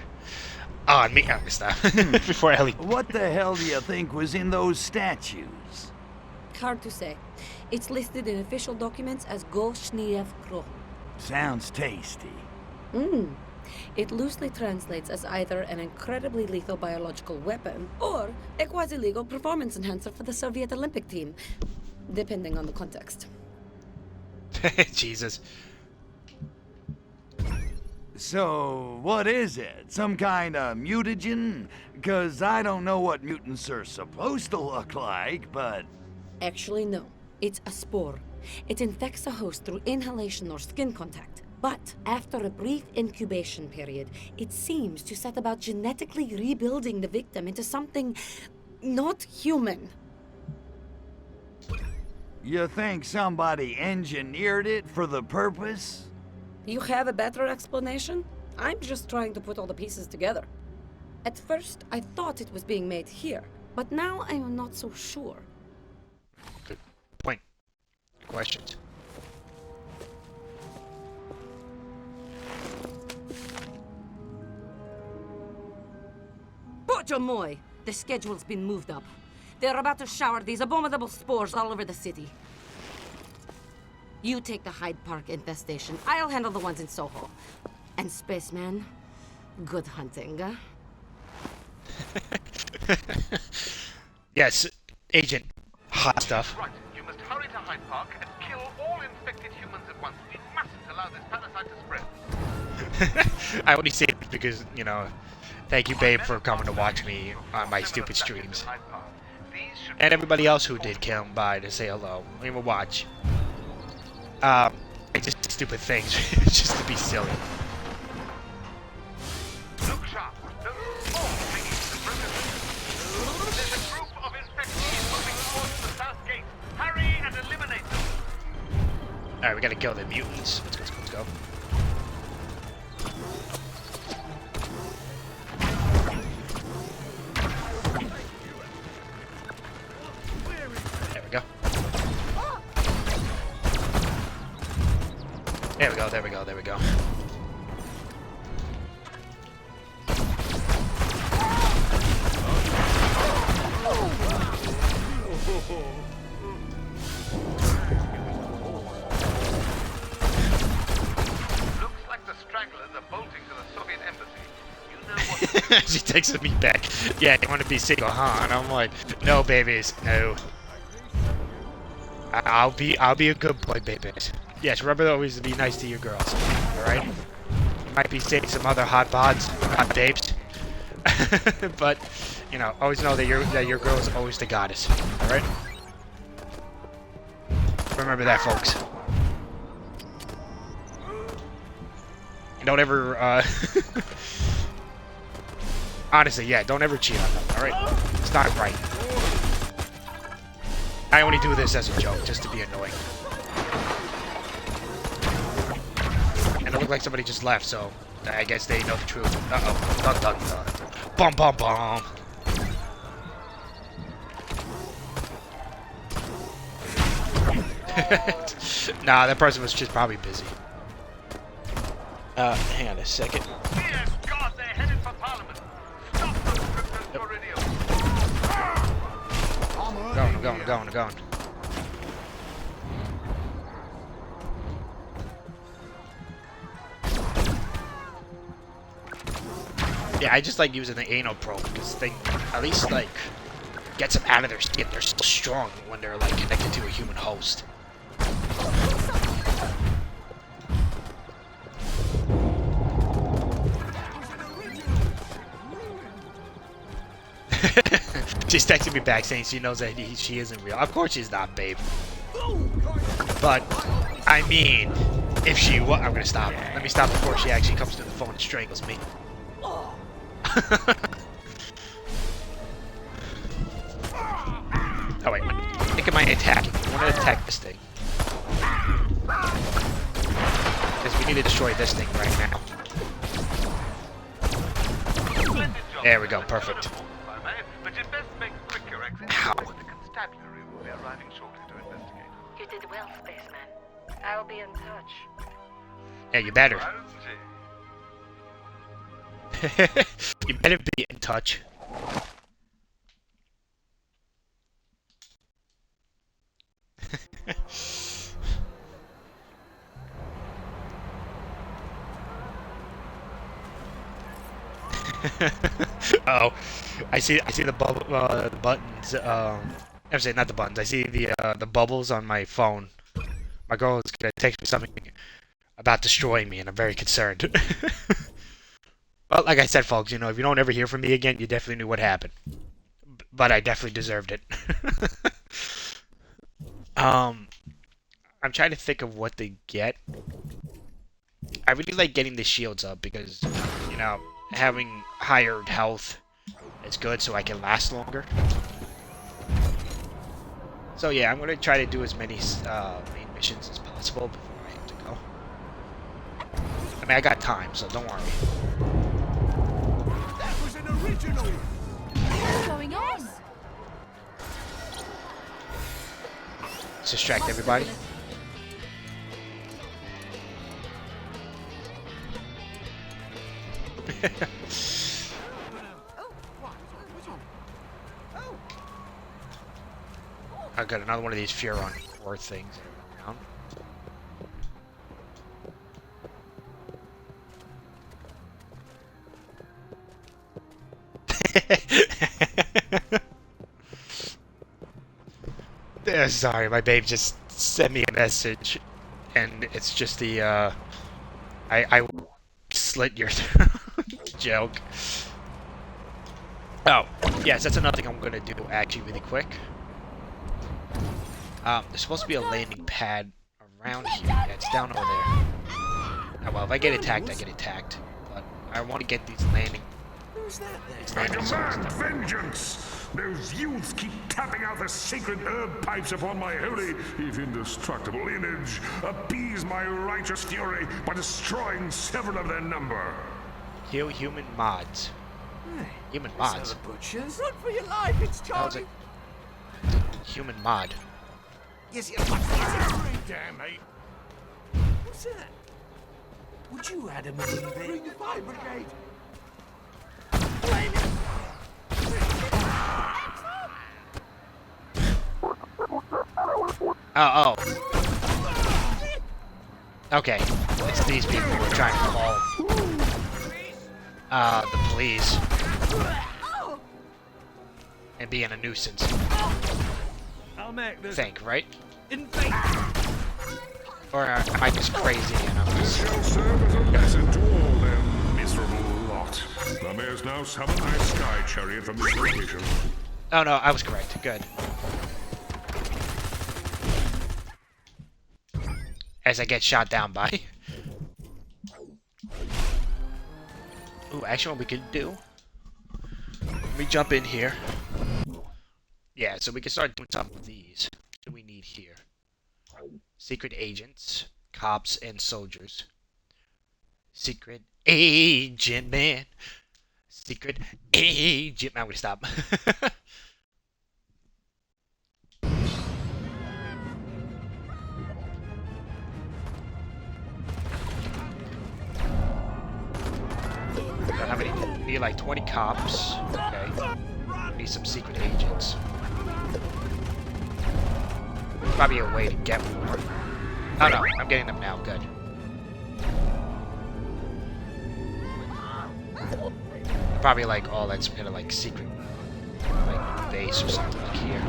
On me, stop. Before Ellie. What the hell do you think was in those statues? Hard to say. It's listed in official documents as Golshniev Kro. Sounds tasty. It loosely translates as either an incredibly lethal biological weapon or a quasi-legal performance enhancer for the Soviet Olympic team, depending on the context. Jesus. So, what is it? Some kind of mutagen? 'Cause I don't know what mutants are supposed to look like, but... Actually, no. It's a spore. It infects a host through inhalation or skin contact. But after a brief incubation period, it seems to set about genetically rebuilding the victim into something not human. You think somebody engineered it for the purpose? You have a better explanation? I'm just trying to put all the pieces together. At first, I thought it was being made here, but now I'm not so sure. Good point. Questions. Bojomoy! The schedule's been moved up. They're about to shower these abominable spores all over the city. You take the Hyde Park infestation. I'll handle the ones in Soho. And Spaceman, good hunting. Yes, Agent Hot Stuff. Right, you must hurry to Hyde Park and kill all infected humans at once. We mustn't allow this parasite to spread. I only say it because, you know, thank you, babe, for coming to watch me on my stupid streams. And everybody else who did come by to say hello. We will watch. Just stupid things, just to be silly. Look sharp. Those smoke hanging to the perimeter. There's a group of infectees moving towards the south gate. Hurry and eliminate them. Alright, we gotta kill the mutants. Let's go, let's go. There we go. There we go, there we go, there we go. Looks like the stragglers are bolting to the Soviet embassy. You know what? She takes me back. Yeah, you want to be single, huh? And I'm like, no, babies, no. I'll be a good boy, babies. Yes, remember always to be nice to your girls. All right. You might be saying some other hot bods, hot babes, but you know, always know that your girl is always the goddess. All right. Remember that, folks. And don't ever, honestly, yeah, don't ever cheat on them, alright? It's not right. I only do this as a joke, just to be annoying. And it looked like somebody just left, so I guess they know the truth. Uh-oh. Dun, dun, dun. Bum, bum, bum. Nah, that person was just probably busy. Hang on a second. Dear God, they're headed for Parliament. Stop those cryptos, Meridian. I'm going. Yeah, I just like using the anal probe because they at least like gets them out of their skin. They're so strong when they're like connected to a human host. She's texting me back saying she knows that she isn't real. Of course she's not, babe. But, I mean, if she was... I'm gonna stop. Let me stop before she actually comes to the phone and strangles me. Oh wait, I think I might attack it. I want to attack this thing. Because we need to destroy this thing right now. There we go, perfect. Ow. The constabulary will be arriving shortly to investigate. You did well, spaceman. I'll be in touch. Yeah, you better. You better be in touch. Oh, I see the bubble, the buttons. I'm saying not the buttons. I see the bubbles on my phone. My girl is gonna text me something about destroying me, and I'm very concerned. Well, like I said, folks, you know, if you don't ever hear from me again, you definitely knew what happened. But I definitely deserved it. I'm trying to think of what to get. I really like getting the shields up because, you know, having higher health is good so I can last longer. So yeah, I'm going to try to do as many main missions as possible before I have to go. I mean, I got time, so don't worry. That was an original! What's going on? Let's distract everybody. I got another one of these Furon war things that are around. Sorry, my babe just sent me a message, and it's just the I slit your joke. Oh, yes, that's another thing I'm gonna do actually really quick. There's supposed to be a landing pad around here. Yeah, it's down over there. Oh, well, if I get attacked, I get attacked. But I want to get these landing. I demand vengeance! Those youths keep tapping out the sacred herb pipes upon my holy, if indestructible, image. Appease my righteous fury by destroying several of their number. Kill human mods. Human mods? Butchers? Run for your life, it's Charlie! Human mod. Yes, damn, mate. What's that? Would you Adam believe it? Bring the fire brigade! Oh. Okay. It's these people who are trying to call the police and being a nuisance. I'll make this Think, right? invade. Or am I just crazy and I'm This just... shall serve as a lesson to all their miserable lot. The mayor's now summoned my sky chariot from this location. Oh no, I was correct. Good. As I get shot down by... Ooh, actually, what we could do? Let me jump in here. Yeah, so we can start doing some of these. What do we need here? Secret agents, cops, and soldiers. Secret agent man. Secret agent. I'm gonna stop. How many? We need like 20 cops. Okay. We need some secret agents. Probably a way to get more. Oh no, I'm getting them now. Good. Probably like all that's kind of like secret, like base or something like here.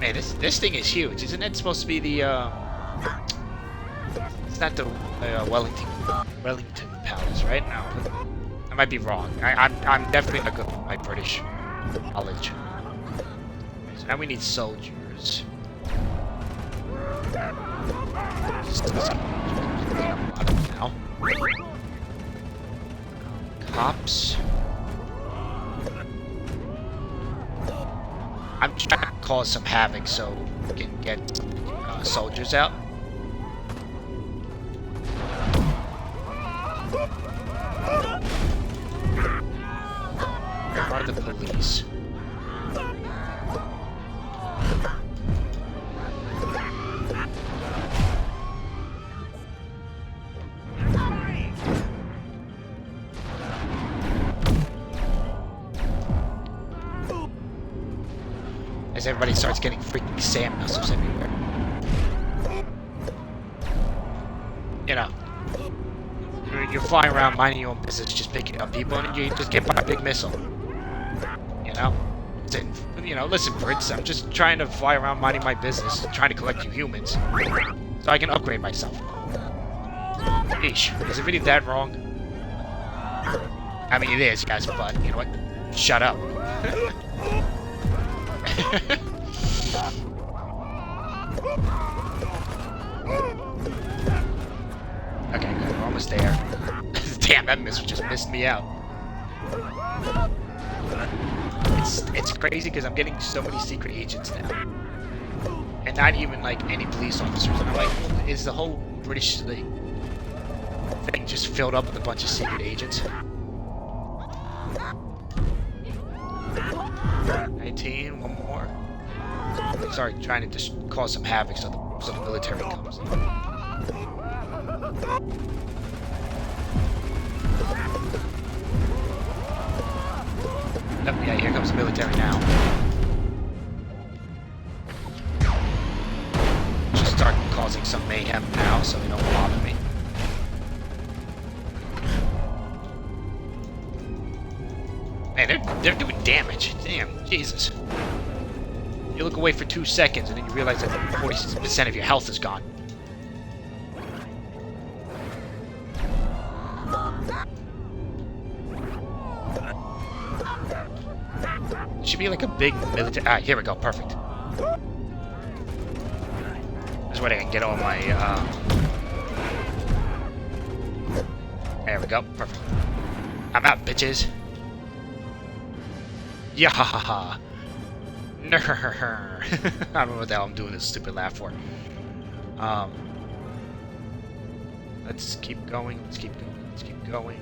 Man, this thing is huge. Isn't it supposed to be the it's not the Wellington Palace, right? No, I might be wrong. I'm definitely not good with my British knowledge. So now we need soldiers. Now. Cops. I'm trying to cause some havoc so we can get soldiers out. Where are the police? As everybody starts getting freaking sand muscles everywhere. You know, you're flying around minding your own business, just picking up people, and you just get by a big missile. You know? Listen, Brits, I'm just trying to fly around minding my business, trying to collect you humans, so I can upgrade myself. Eesh, is it really that wrong? I mean, it is, guys, but, you know what? Shut up. Okay, good. We're almost there. Damn, that missile just missed me out. It's crazy because I'm getting so many secret agents now, and not even like any police officers. And I'm like, is the whole British thing just filled up with a bunch of secret agents? 19, one more. Sorry, trying to just cause some havoc so the military comes in. Oh, yeah, here comes the military now. Just start causing some mayhem now so they don't bother me. Man, they're doing damage. Damn, Jesus. You look away for 2 seconds and then you realize that 40% of your health is gone. It should be like a big military... Ah, here we go. Perfect. This is where I can get all my... There we go. Perfect. I'm out, bitches. Yeah. I don't know what the hell I'm doing this stupid laugh for. Let's keep going. Let's keep going. Let's keep going.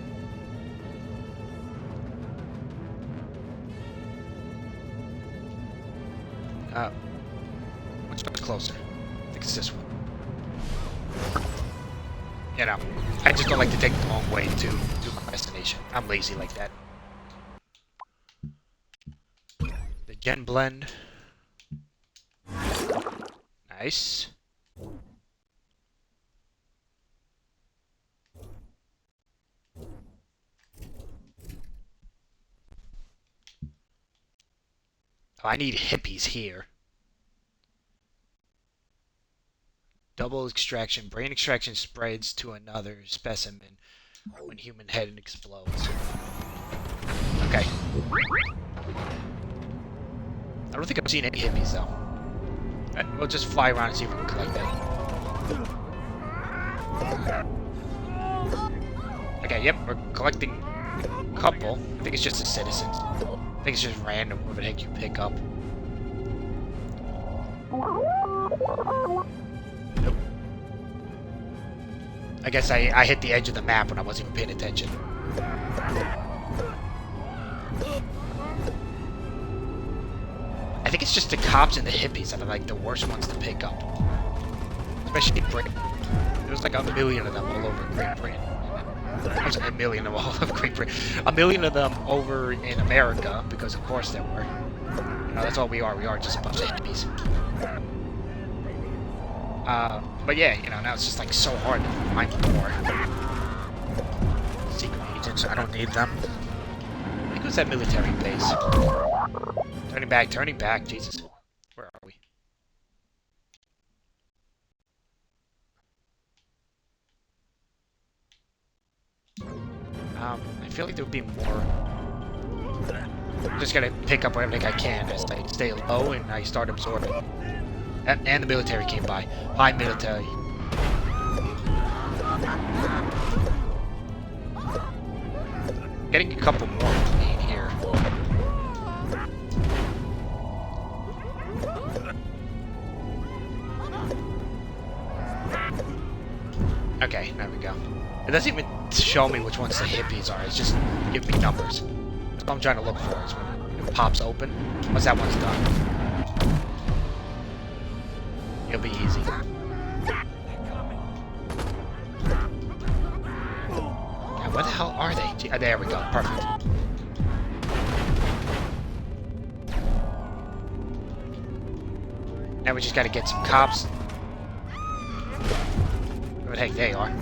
Which one's closer? I think it's this one. You know, I just don't like to take the long way to my destination. I'm lazy like that. The Gen Blend. Nice. Oh, I need hippies here. Double extraction. Brain extraction spreads to another specimen when human head explodes. Okay. don't think I've seen any hippies though. We'll just fly around and see if we can collect them. Okay, yep, we're collecting a couple. I think it's just the citizens. I think it's just random whatever the heck you pick up. Nope. I guess I hit the edge of the map when I wasn't even paying attention. I think it's just the cops and the hippies that are like the worst ones to pick up. Especially in Britain. There's like a million of them all over Great Britain. There's a million of all of Great Britain. A million of them over in America, because of course there were. You know, that's all we are. We are just a bunch of hippies. But yeah, you know, now it's just like so hard to find more secret agents. I don't need them. I think it was that military base. Turning back, Jesus. Where are we? I feel like there would be more. I'm just gonna pick up whatever I can as I stay low and I start absorbing. And the military came by. Hi, military. Getting a couple more in here. Okay, there we go. It doesn't even show me which ones the hippies are. It's just giving me numbers. That's what I'm trying to look for. Is when it pops open. Once that one's done, it'll be easy. God, where the hell are they? Gee, there we go. Perfect. Now we just gotta get some cops. Where the heck they are?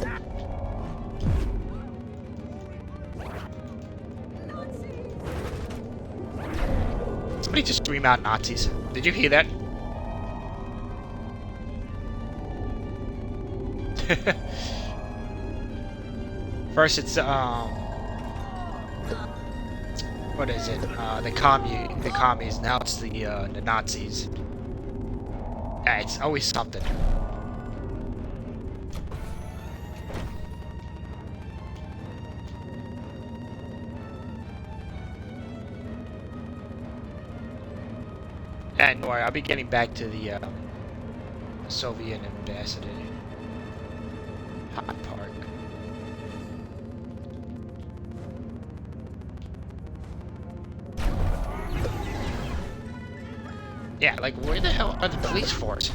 Somebody just scream out Nazis. Did you hear that? First it's what is it? The commies. Now it's the Nazis. Yeah, it's always something. And don't worry, I'll be getting back to the Soviet ambassador. Hot Park. Yeah, like where the hell are the police force?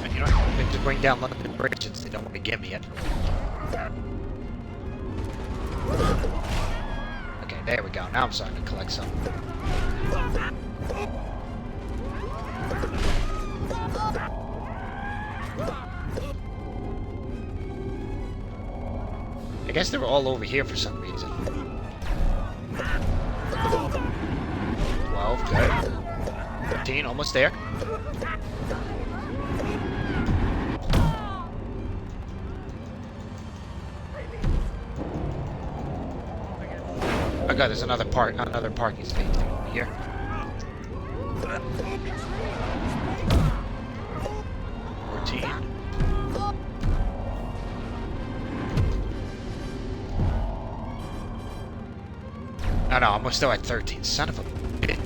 And you know, they just bring down London Bridge since they don't want to give me it. Okay, there we go. Now I'm starting to collect some. I guess they were all over here for some reason. 12, good. 13, almost there. Oh god, there's another parking space over here. Oh no, I'm still at 13. Son of a bitch.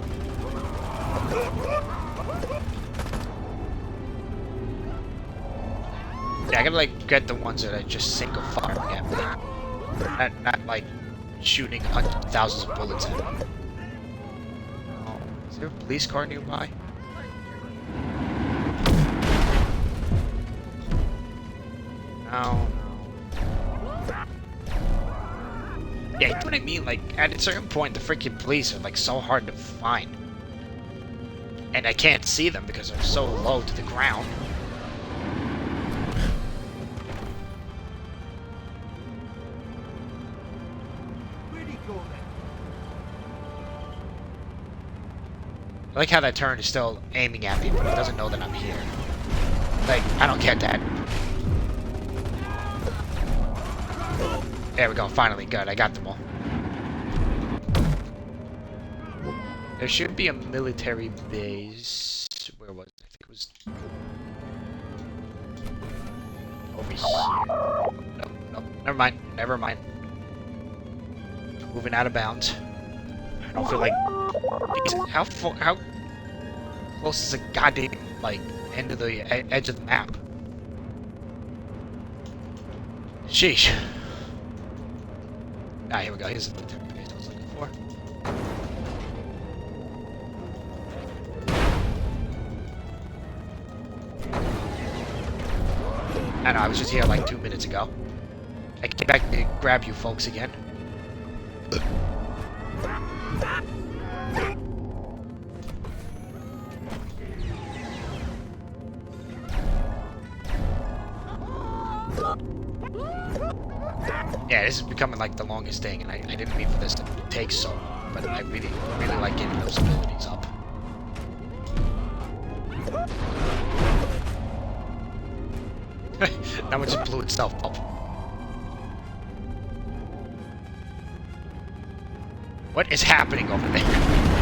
Yeah, I gotta like get the ones that are just single firing at me. Not like shooting hundreds of thousands of bullets at me. Oh, is there a police car nearby? No. Yeah, you know what I mean? Like, at a certain point, the freaking police are, like, so hard to find. And I can't see them because they're so low to the ground. I like how that turn is still aiming at me, but it doesn't know that I'm here. Like, I don't get that. There we go, finally, good, I got them all. There should be a military base. Where was it? I think it was over here. No, no, never mind. Never mind. Moving out of bounds. I don't feel like. Jesus, how close is the goddamn like end of the edge of the map? Sheesh. Ah, here we go. Here's the military base I was looking for. I know, I was just here like 2 minutes ago. I came back to grab you folks again. Yeah, this is becoming like the longest thing, and I didn't mean for this to take so long, but I really like getting those abilities up. Now it just blew itself up. What is happening over there?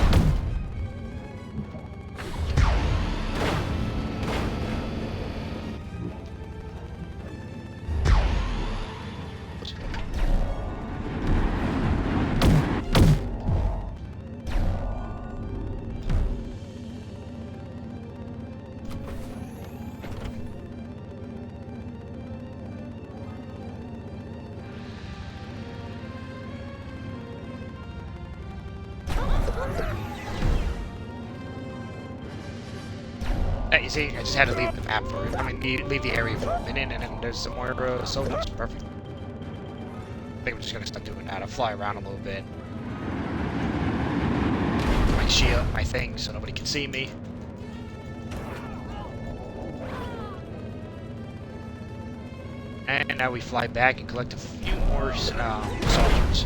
You see, I just had to leave the map for it. I mean, leave the area for a minute, and then there's some more soldiers. Perfect. I think I'm just gonna start doing that. I'll fly around a little bit. My shield, my thing, so nobody can see me. And now we fly back and collect a few more soldiers.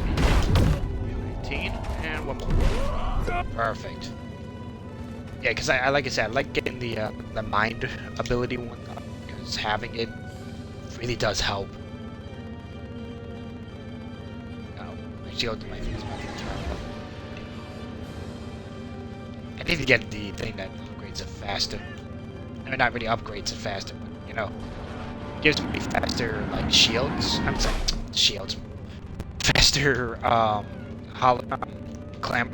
19, and one more. Perfect. Yeah, because like I said, I like getting the mind ability one up, because having it really does help. Oh, my shield, my thing is about to turn. I need to get the thing that upgrades it faster. I mean, not really upgrades it faster, but you know, gives me faster like shields. I'm sorry, shields. Faster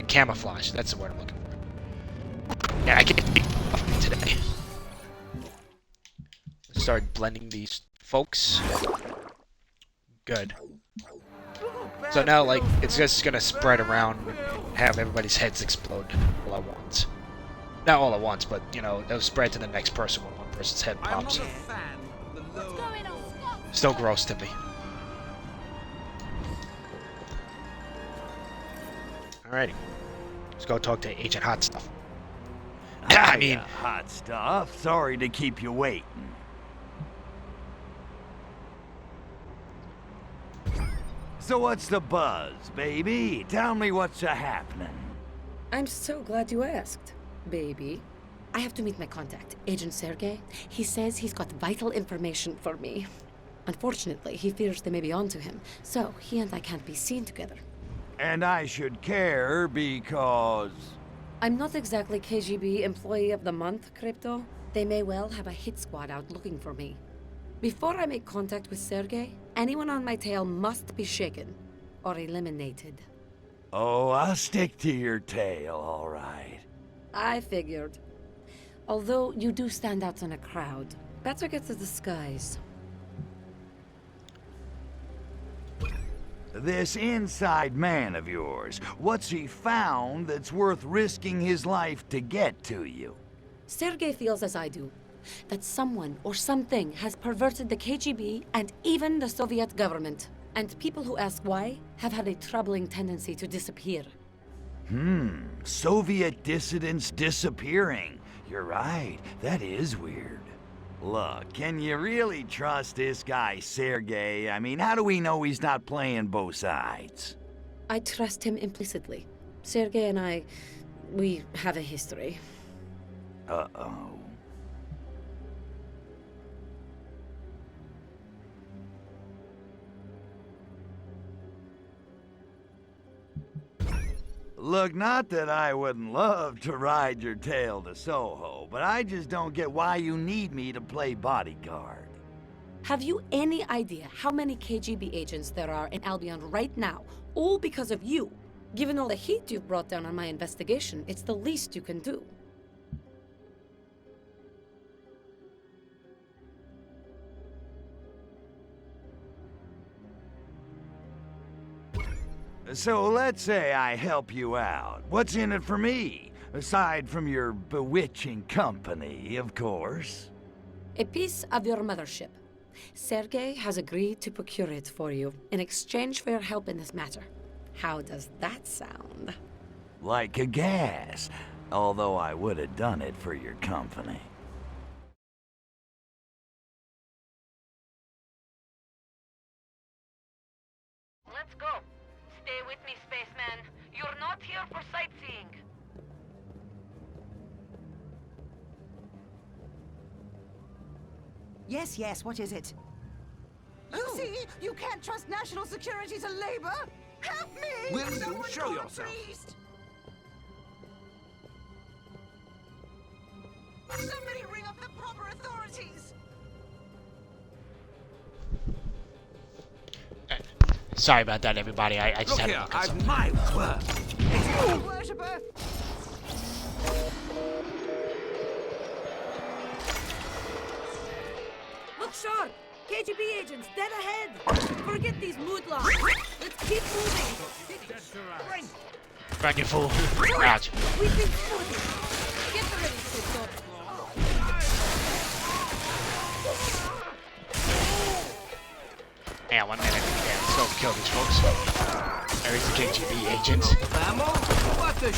camouflage. That's the word I'm looking for. Yeah, I can't be today. Start blending these folks. Good. So now, like, it's just gonna spread around and have everybody's heads explode all at once. Not all at once, but, you know, they'll spread to the next person when one person's head pops. Still gross to me. Alrighty. Let's go talk to Agent Hot Stuff. I mean, hot stuff. Sorry to keep you waiting. So what's the buzz, baby? Tell me what's happening. I'm so glad you asked, baby. I have to meet my contact, Agent Sergei. He says he's got vital information for me. Unfortunately, he fears they may be onto him, so he and I can't be seen together. And I should care because... I'm not exactly KGB Employee of the Month, Crypto. They may well have a hit squad out looking for me. Before I make contact with Sergei, anyone on my tail must be shaken or eliminated. Oh, I'll stick to your tail, all right. I figured. Although you do stand out in a crowd, better get a disguise. This inside man of yours, what's he found that's worth risking his life to get to you? Sergei feels as I do, that someone or something has perverted the KGB and even the Soviet government. And people who ask why have had a troubling tendency to disappear. Soviet dissidents disappearing. You're right, that is weird. Look, can you really trust this guy, Sergei? I mean, how do we know he's not playing both sides? I trust him implicitly. Sergei and we have a history. Uh-oh. Look, not that I wouldn't love to ride your tail to Soho, but I just don't get why you need me to play bodyguard. Have you any idea how many KGB agents there are in Albion right now, all because of you? Given all the heat you've brought down on my investigation, it's the least you can do. So let's say I help you out. What's in it for me? Aside from your bewitching company, of course. A piece of your mothership. Sergei has agreed to procure it for you in exchange for your help in this matter. How does that sound? Like a gas. Although I would have done it for your company. Let's go. Stay with me, spaceman. You're not here for sightseeing. Yes, yes, what is it? You see, you can't trust national security to labor. Help me! Will you Someone show call a yourself? priest! Somebody ring up the proper authorities! Sorry about that, everybody. I just Look had here, to look at I've something. my word. Worshipper! Look sharp! KGB agents, dead ahead! Forget these moodlocks! Let's keep moving! Run, you fool. Ouch. We've been spotted! Get the ready, Sid. Yeah, 1 minute. Yeah, let's go kill these folks. There's the KGB agents. Ammo? What the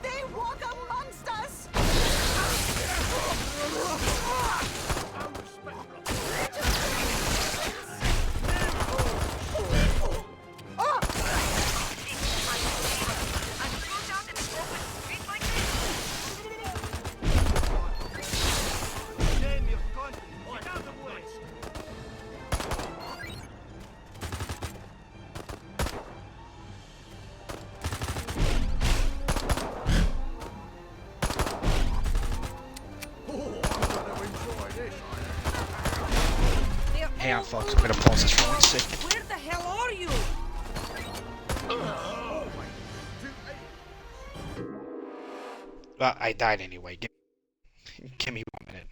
They walk amongst us! Hang on, folks. I'm gonna pause this for 1 second. Where the hell are you? Well, I died anyway. Give me 1 minute.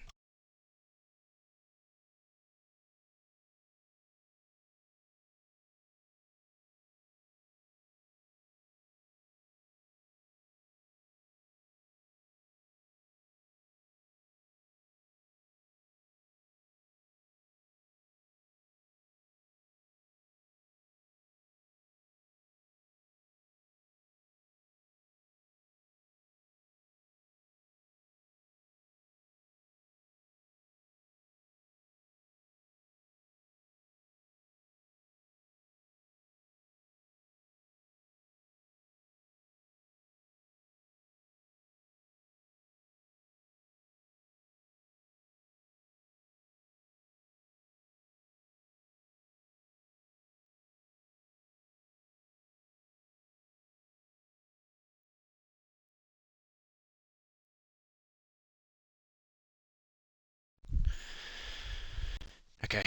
Okay.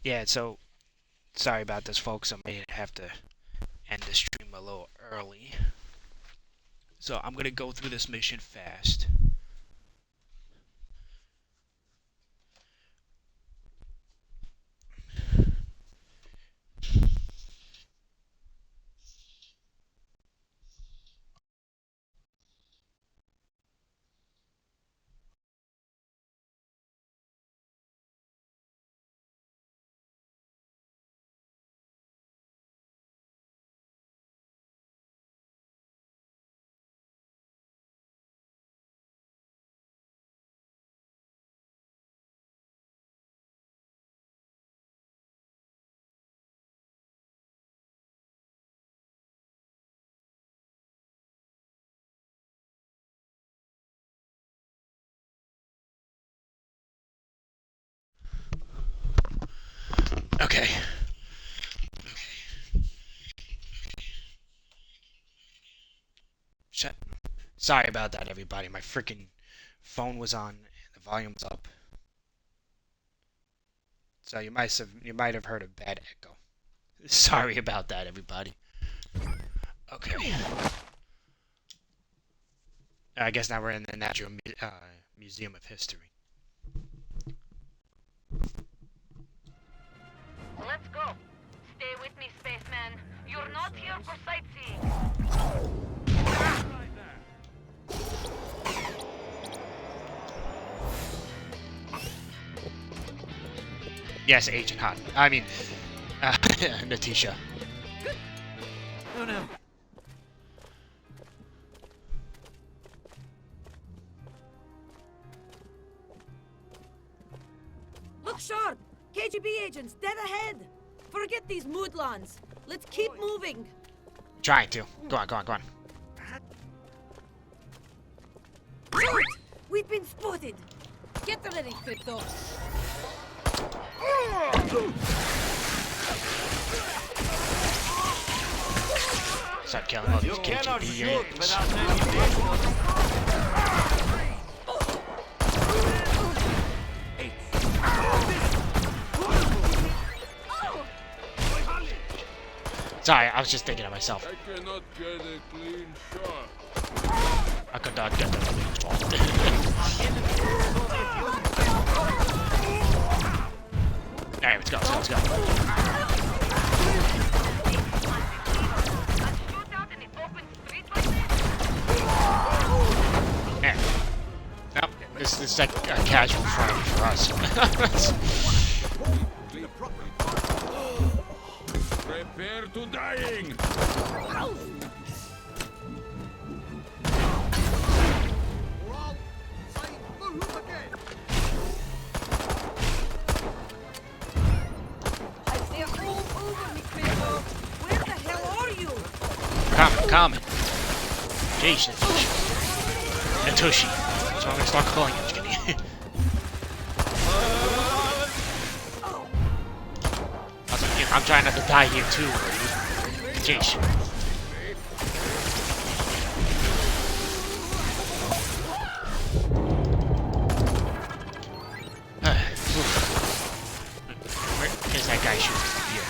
Yeah, so sorry about this, folks. I may have to end the stream a little early. So I'm gonna go through this mission fast. Okay. Shut. Sorry about that, everybody. My freaking phone was on and the volume's up. So you might have heard a bad echo. Sorry about that, everybody. Okay. I guess now we're in the Museum of History. Let's go. Stay with me, spaceman. You're not here for sightseeing. Yes, Agent Hot. I mean, Natisha. Oh no. Look sharp! KGB agents, dead ahead! Forget these moodlons. Let's keep moving. Trying to. Go on, go on, go on. Short! We've been spotted. Get ready, Crypto. Start killing all these KGB agents. Sorry, I was just thinking of myself. I cannot get a clean shot. I could not get a clean shot. Alright, let's go, let's go, let's go. Yeah. Nope, this is like a casual Friday for us. Prepare to dying! I see a room over me, Crypto. Where the hell are you? Common. Jeez, Natushi. That's what I'm gonna start calling you. Just kidding. I'm trying not to die here too. Jeez. Where is that guy shooting from here?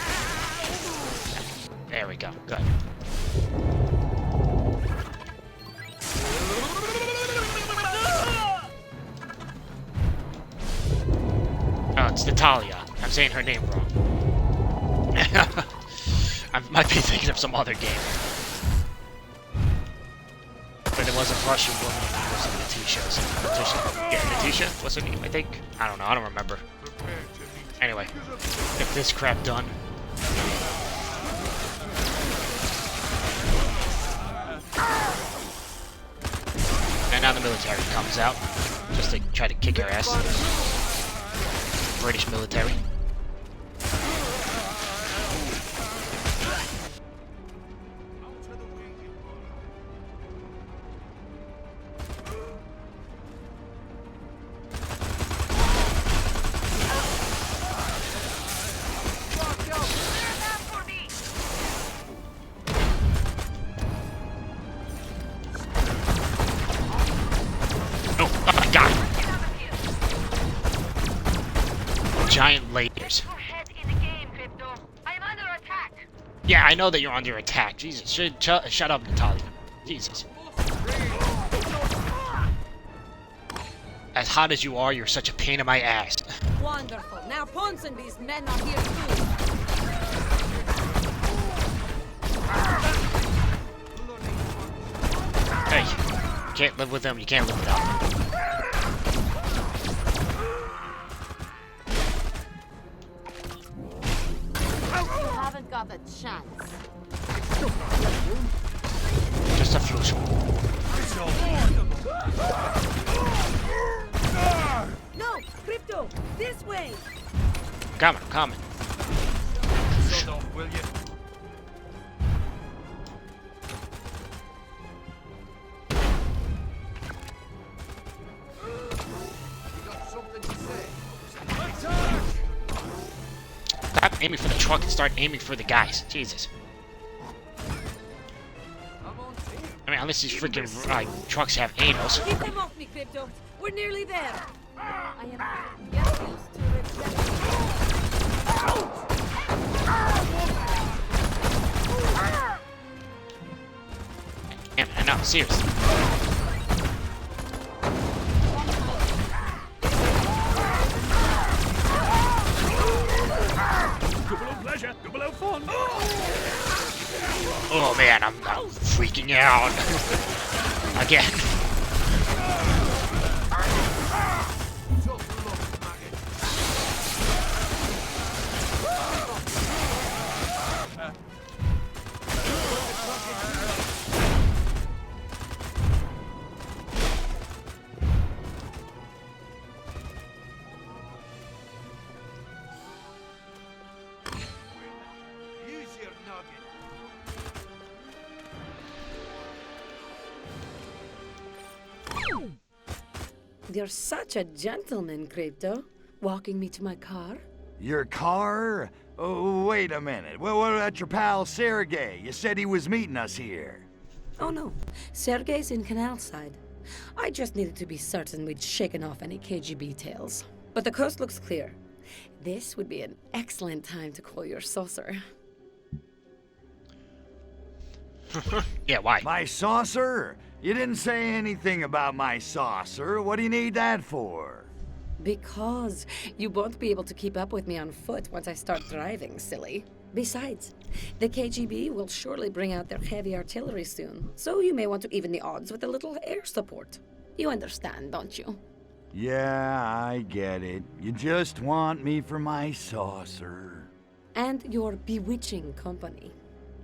There we go. Good. Oh, it's Natalia. I'm saying her name wrong. I might be thinking of some other game. But it was a Russian woman who was in Natisha. Yeah, Natisha? What's her name, I think? I don't know, I don't remember. Anyway, get this crap done. And now the military comes out, just to try to kick our ass. British military. Giant lasers. Yeah, I know that you're under attack. Jesus, shut up, Natalia. Jesus. As hot as you are, you're such a pain in my ass. Wonderful. Now Ponce and these men are here too. Hey, you can't live with them, you can't live without them. Got a chance. Just a few. No, Crypto, this way. Coming. Shut up, will you? Stop aiming for the truck and start aiming for the guys. Jesus. I mean, unless these freaking trucks have anals. Keep them off me, Crypto. We're nearly there. I am get used to Damn, no, seriously. Double O pleasure, double O fun. Oh man, I'm freaking out. Again. You're such a gentleman, Crypto. Walking me to my car? Your car? Oh, wait a minute. Well, what about your pal Sergey? You said he was meeting us here. Oh no, Sergey's in Canal Side. I just needed to be certain we'd shaken off any KGB tales. But the coast looks clear. This would be an excellent time to call your saucer. Yeah, why? My saucer? You didn't say anything about my saucer. What do you need that for? Because you won't be able to keep up with me on foot once I start driving, silly. Besides, the KGB will surely bring out their heavy artillery soon, so you may want to even the odds with a little air support. You understand, don't you? Yeah, I get it. You just want me for my saucer. And your bewitching company.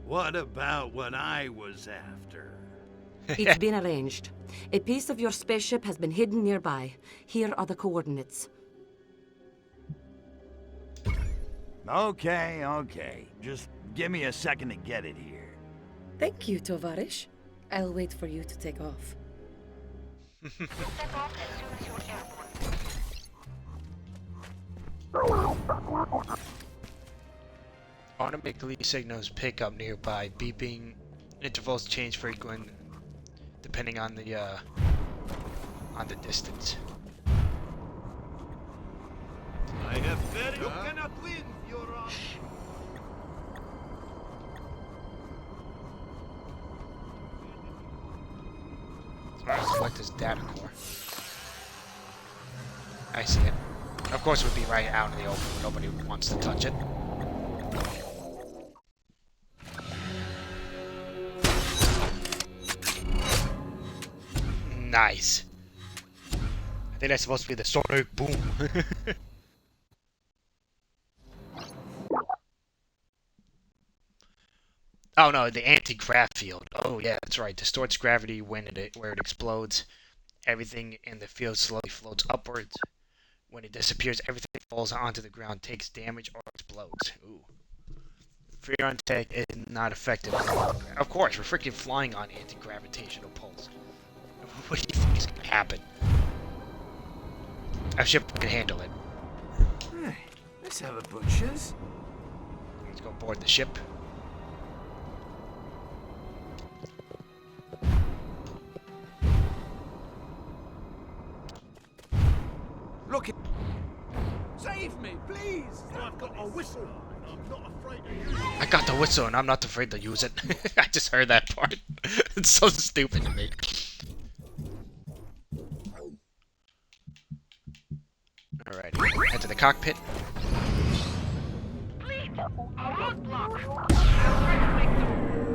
What about what I was after? It's been arranged. A piece of your spaceship has been hidden nearby. Here are the coordinates. Okay. Just give me a second to get it here. Thank you, Tovarish. I'll wait for you to take off. Automatically signals pick up nearby. Beeping intervals change frequent depending on the distance. I have said you cannot win, Your Honor. Select this data core. I see it. Of course it would be right out in the open where nobody wants to touch it. Nice. I think that's supposed to be the sonic boom. Oh no, the anti-grav field. Oh yeah, that's right. Distorts gravity where it explodes. Everything in the field slowly floats upwards. When it disappears, everything falls onto the ground, takes damage, or explodes. Ooh. Fear on tech is not effective. Of course, we're freaking flying on anti-gravitational pulse. What do you think is gonna happen? Our ship can handle it. Hey, let's have a butcher's. Let's go board the ship. Look it. Save me, please! I've got a whistle. I'm not afraid to use it. I got the whistle and I'm not afraid to use it. I just heard that part. It's so stupid to me. Alrighty, enter the cockpit. Please, a roadblock.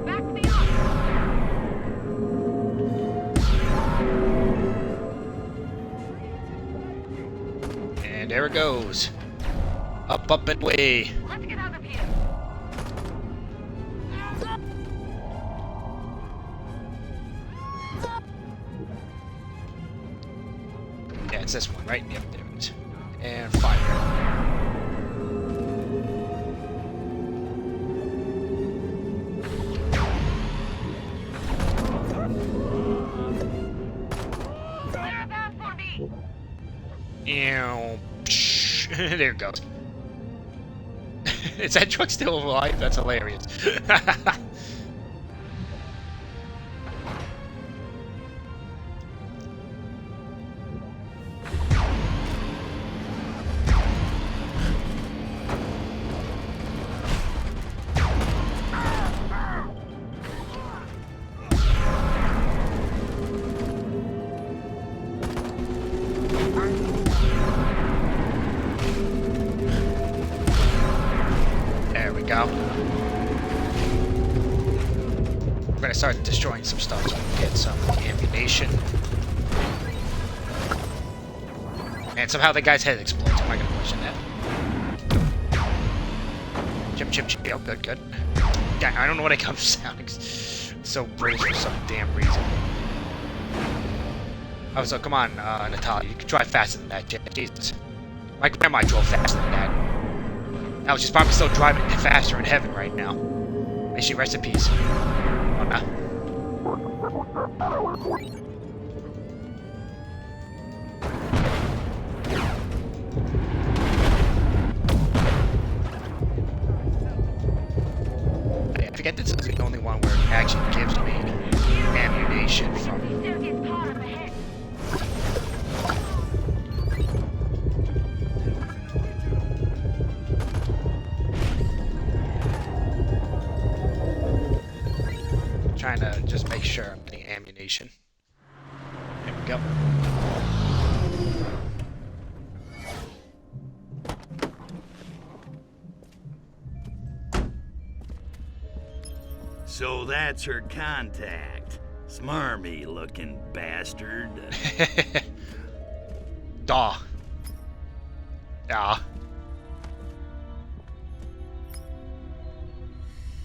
Back me up. And there it goes. Up, up, and away. Let's get out of here. Yeah, it's this one, right? Yep, there it is. And fire. Ew. There it goes. Is that truck still alive? That's hilarious. There we go. We're gonna start destroying some stuff so we can get some ammunition. And somehow the guy's head explodes. I'm not gonna question that. Chip, chip, chip. Oh, good, good. Yeah, I don't know what I come sounding so British for some damn reason. Oh, so come on, Natalia. You can drive faster than that. Jesus. My grandma drove faster than that. Now she's probably still driving faster in heaven right now. May she rest in peace. Oh, no. I forget this is the only one where it actually gives me ammunition from. Trying to just make sure I'm getting ammunition. There we go. So that's her contact. Smarmy looking bastard. Duh. Yeah.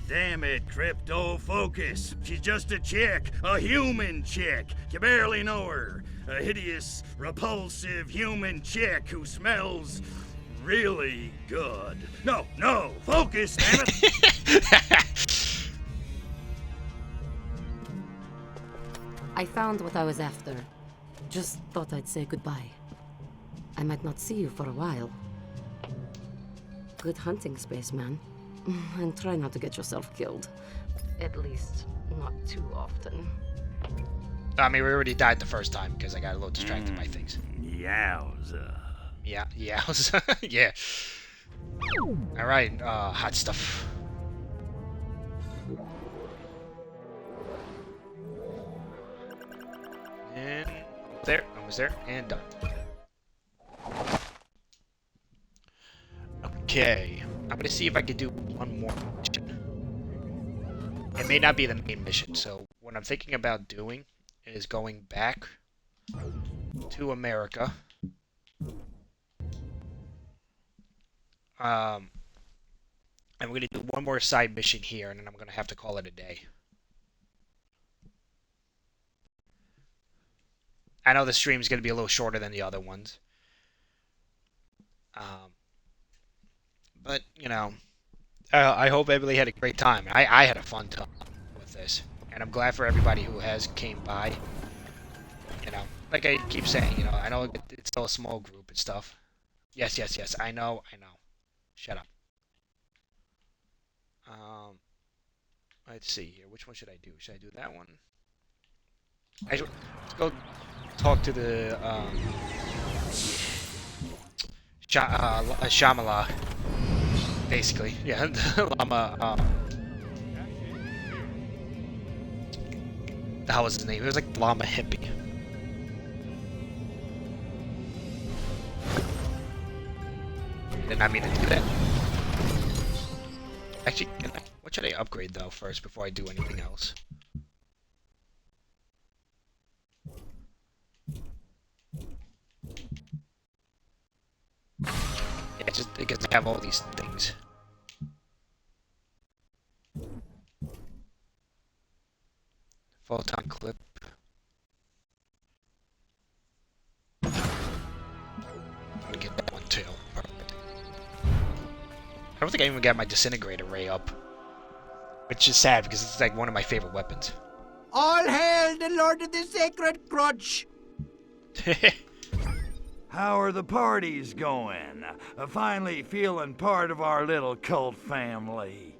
Damn it, Crypto, focus. She's just a chick, a human chick. You barely know her. A hideous, repulsive human chick who smells really good. No, no, focus, damn it. I found what I was after. Just thought I'd say goodbye. I might not see you for a while. Good hunting, spaceman. And try not to get yourself killed. At least, not too often. I mean, we already died the first time because I got a little distracted by things. Yowza. Yeah, yeah, yeah. Alright, hot stuff. And there, almost there, and done. Okay, I'm gonna see if I can do one more mission. It may not be the main mission, so what I'm thinking about doing is going back to America. And we're gonna do one more side mission here, and then I'm gonna have to call it a day. I know the stream's gonna be a little shorter than the other ones. But, you know, I hope everybody had a great time. I had a fun time with this. And I'm glad for everybody who has came by. You know, like I keep saying, you know, I know it's still a small group and stuff. Yes, yes, yes, I know. Shut up. Let's see here. Which one should I do? Should I do that one? Let's go talk to the, Shamala. Basically, yeah, the llama, how was his name? It was like llama hippie. Did not mean to do that. Actually, what should I upgrade though first before I do anything else? Yeah, just because I have all these things. Photon clip. I'm gonna get that one too. Perfect. I don't think I even got my disintegrator ray up. Which is sad because it's like one of my favorite weapons. All hail the Lord of the Sacred Crotch! How are the parties going? Finally feeling part of our little cult family.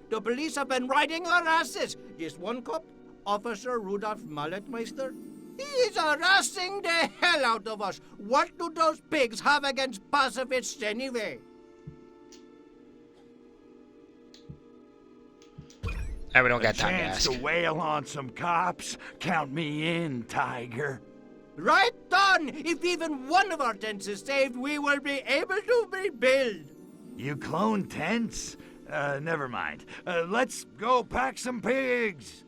The police have been riding our asses. Just one cop, Officer Rudolph Malletmeister. He is harassing the hell out of us. What do those pigs have against pacifists anyway? And we don't got A time to chance ask. to wail on some cops? Count me in, Tiger. Right on! If even one of our tents is saved, we will be able to rebuild. You clone tents? Never mind. Let's go pack some pigs.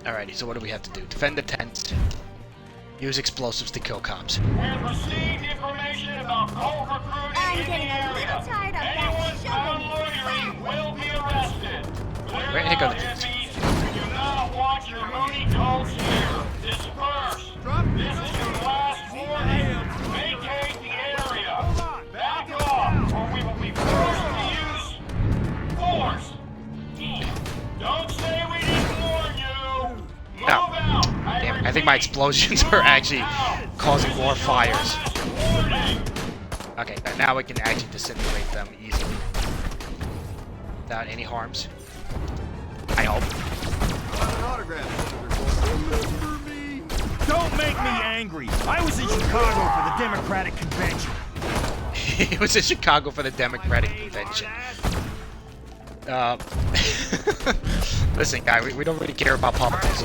Alrighty, so what do we have to do? Defend the tent. Use explosives to kill cops. We've received information about cult recruiting in the area. Anyone found loitering will be arrested. Clear Right, here out, goes. hippies. We do not want your moody cults here. Disperse. This is your last warning. Vacate the area. Back off, or we will be forced to use force. Don't say we didn't warn you. Move out. Damn it, I think my explosions are actually causing more fires. Okay, now we can actually disintegrate them easily. Without any harms. I hope. Don't make me angry. I was in Chicago for the Democratic Convention. He was in Chicago for the Democratic Convention. Listen, guy, we don't really care about politics.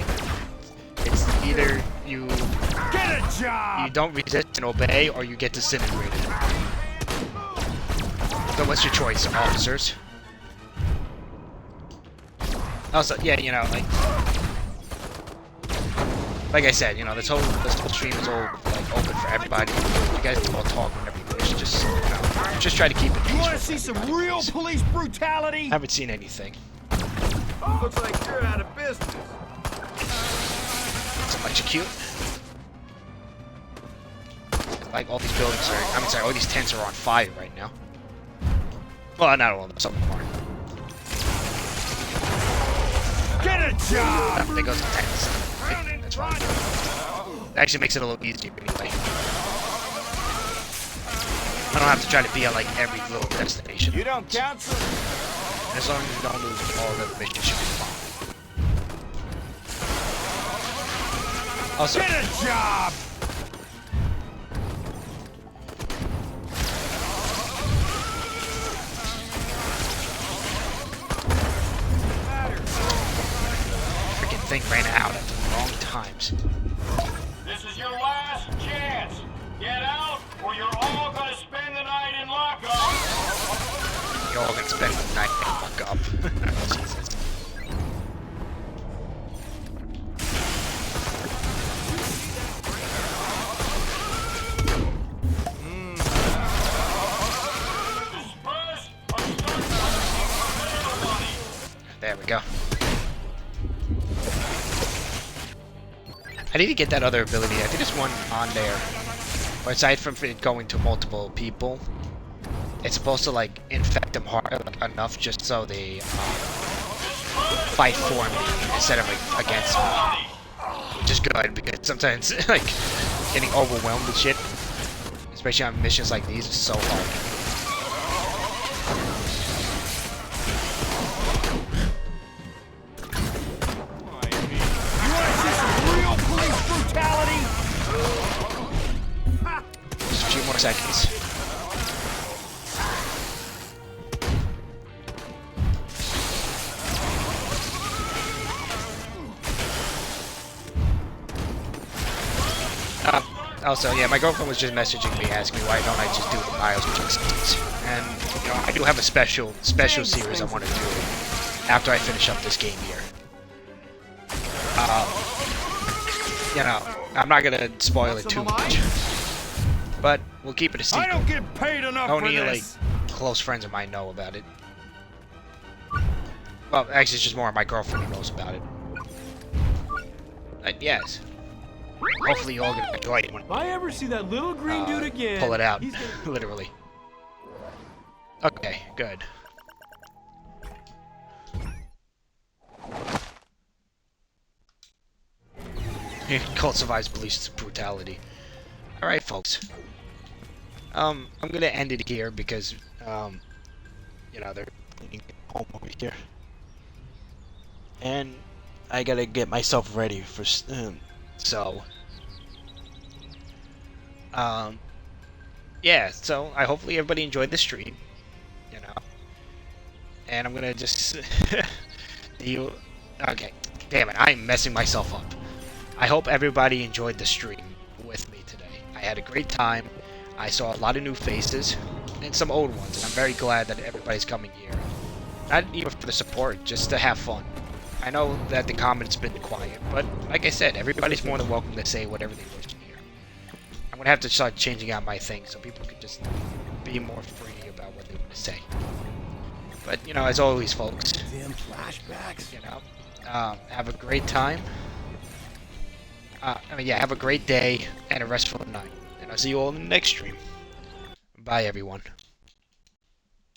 It's either you get a job, you don't resist and obey, or you get disintegrated. So what's your choice, officers? Also, yeah, you know, like I said, you know, this whole stream is all like open for everybody. You guys can all talk whenever you wish. Just, you know, just try to keep it peaceful. You want to see some real police brutality? Haven't seen anything. Looks like you're out of business. Electrocute. Like all these buildings are, I'm sorry, all these tents are on fire right now. Well, not all of them, some of them are. Get a job! There goes the tents. That's fine. It actually makes it a little easier anyway. I don't have to try to be at like every little destination. You don't cancel. As long as you don't lose all the missions, should be fine. Also, get a job! freaking thing ran out at the wrong times. This is your last chance. Get out, or you're all gonna spend the night in lockup. You're all gonna spend the night in lockup. Jesus. There we go. I need to get that other ability. I think there's one on there. Or aside from it going to multiple people, it's supposed to like infect them hard enough just so they fight for me instead of like against me. Which is good because sometimes like getting overwhelmed with shit, especially on missions like these, is so hard. Just a few more seconds. Also, yeah, my girlfriend was just messaging me asking why don't I just do the Miles with Justice. And, you know, I do have a special series I want to do after I finish up this game here. You know, I'm not gonna spoil it too much, but we'll keep it a secret. I don't get paid enough Only for like this. close friends of mine know about it. Well, actually, it's just more of my girlfriend who knows about it. Yes. Hopefully you all gonna enjoy it when If I ever see that little green dude again, pull it out. he's gonna... Literally. Okay, good. Cult survives police brutality. Alright, folks. I'm gonna end it here because, you know, they're cleaning home over here. And I gotta get myself ready for, yeah, so I hopefully everybody enjoyed the stream, you know. And I'm gonna just okay, damn it, I'm messing myself up. I hope everybody enjoyed the stream with me today. I had a great time. I saw a lot of new faces and some old ones, and I'm very glad that everybody's coming here. Not even for the support, just to have fun. I know that the comments been quiet, but like I said, everybody's more than welcome to say whatever they wish here. I'm gonna have to start changing out my thing so people can just be more free about what they want to say. But you know, as always, folks. Damn flashbacks. You know, have a great time. Have a great day and a restful night. And I'll see you all in the next stream. Bye, everyone.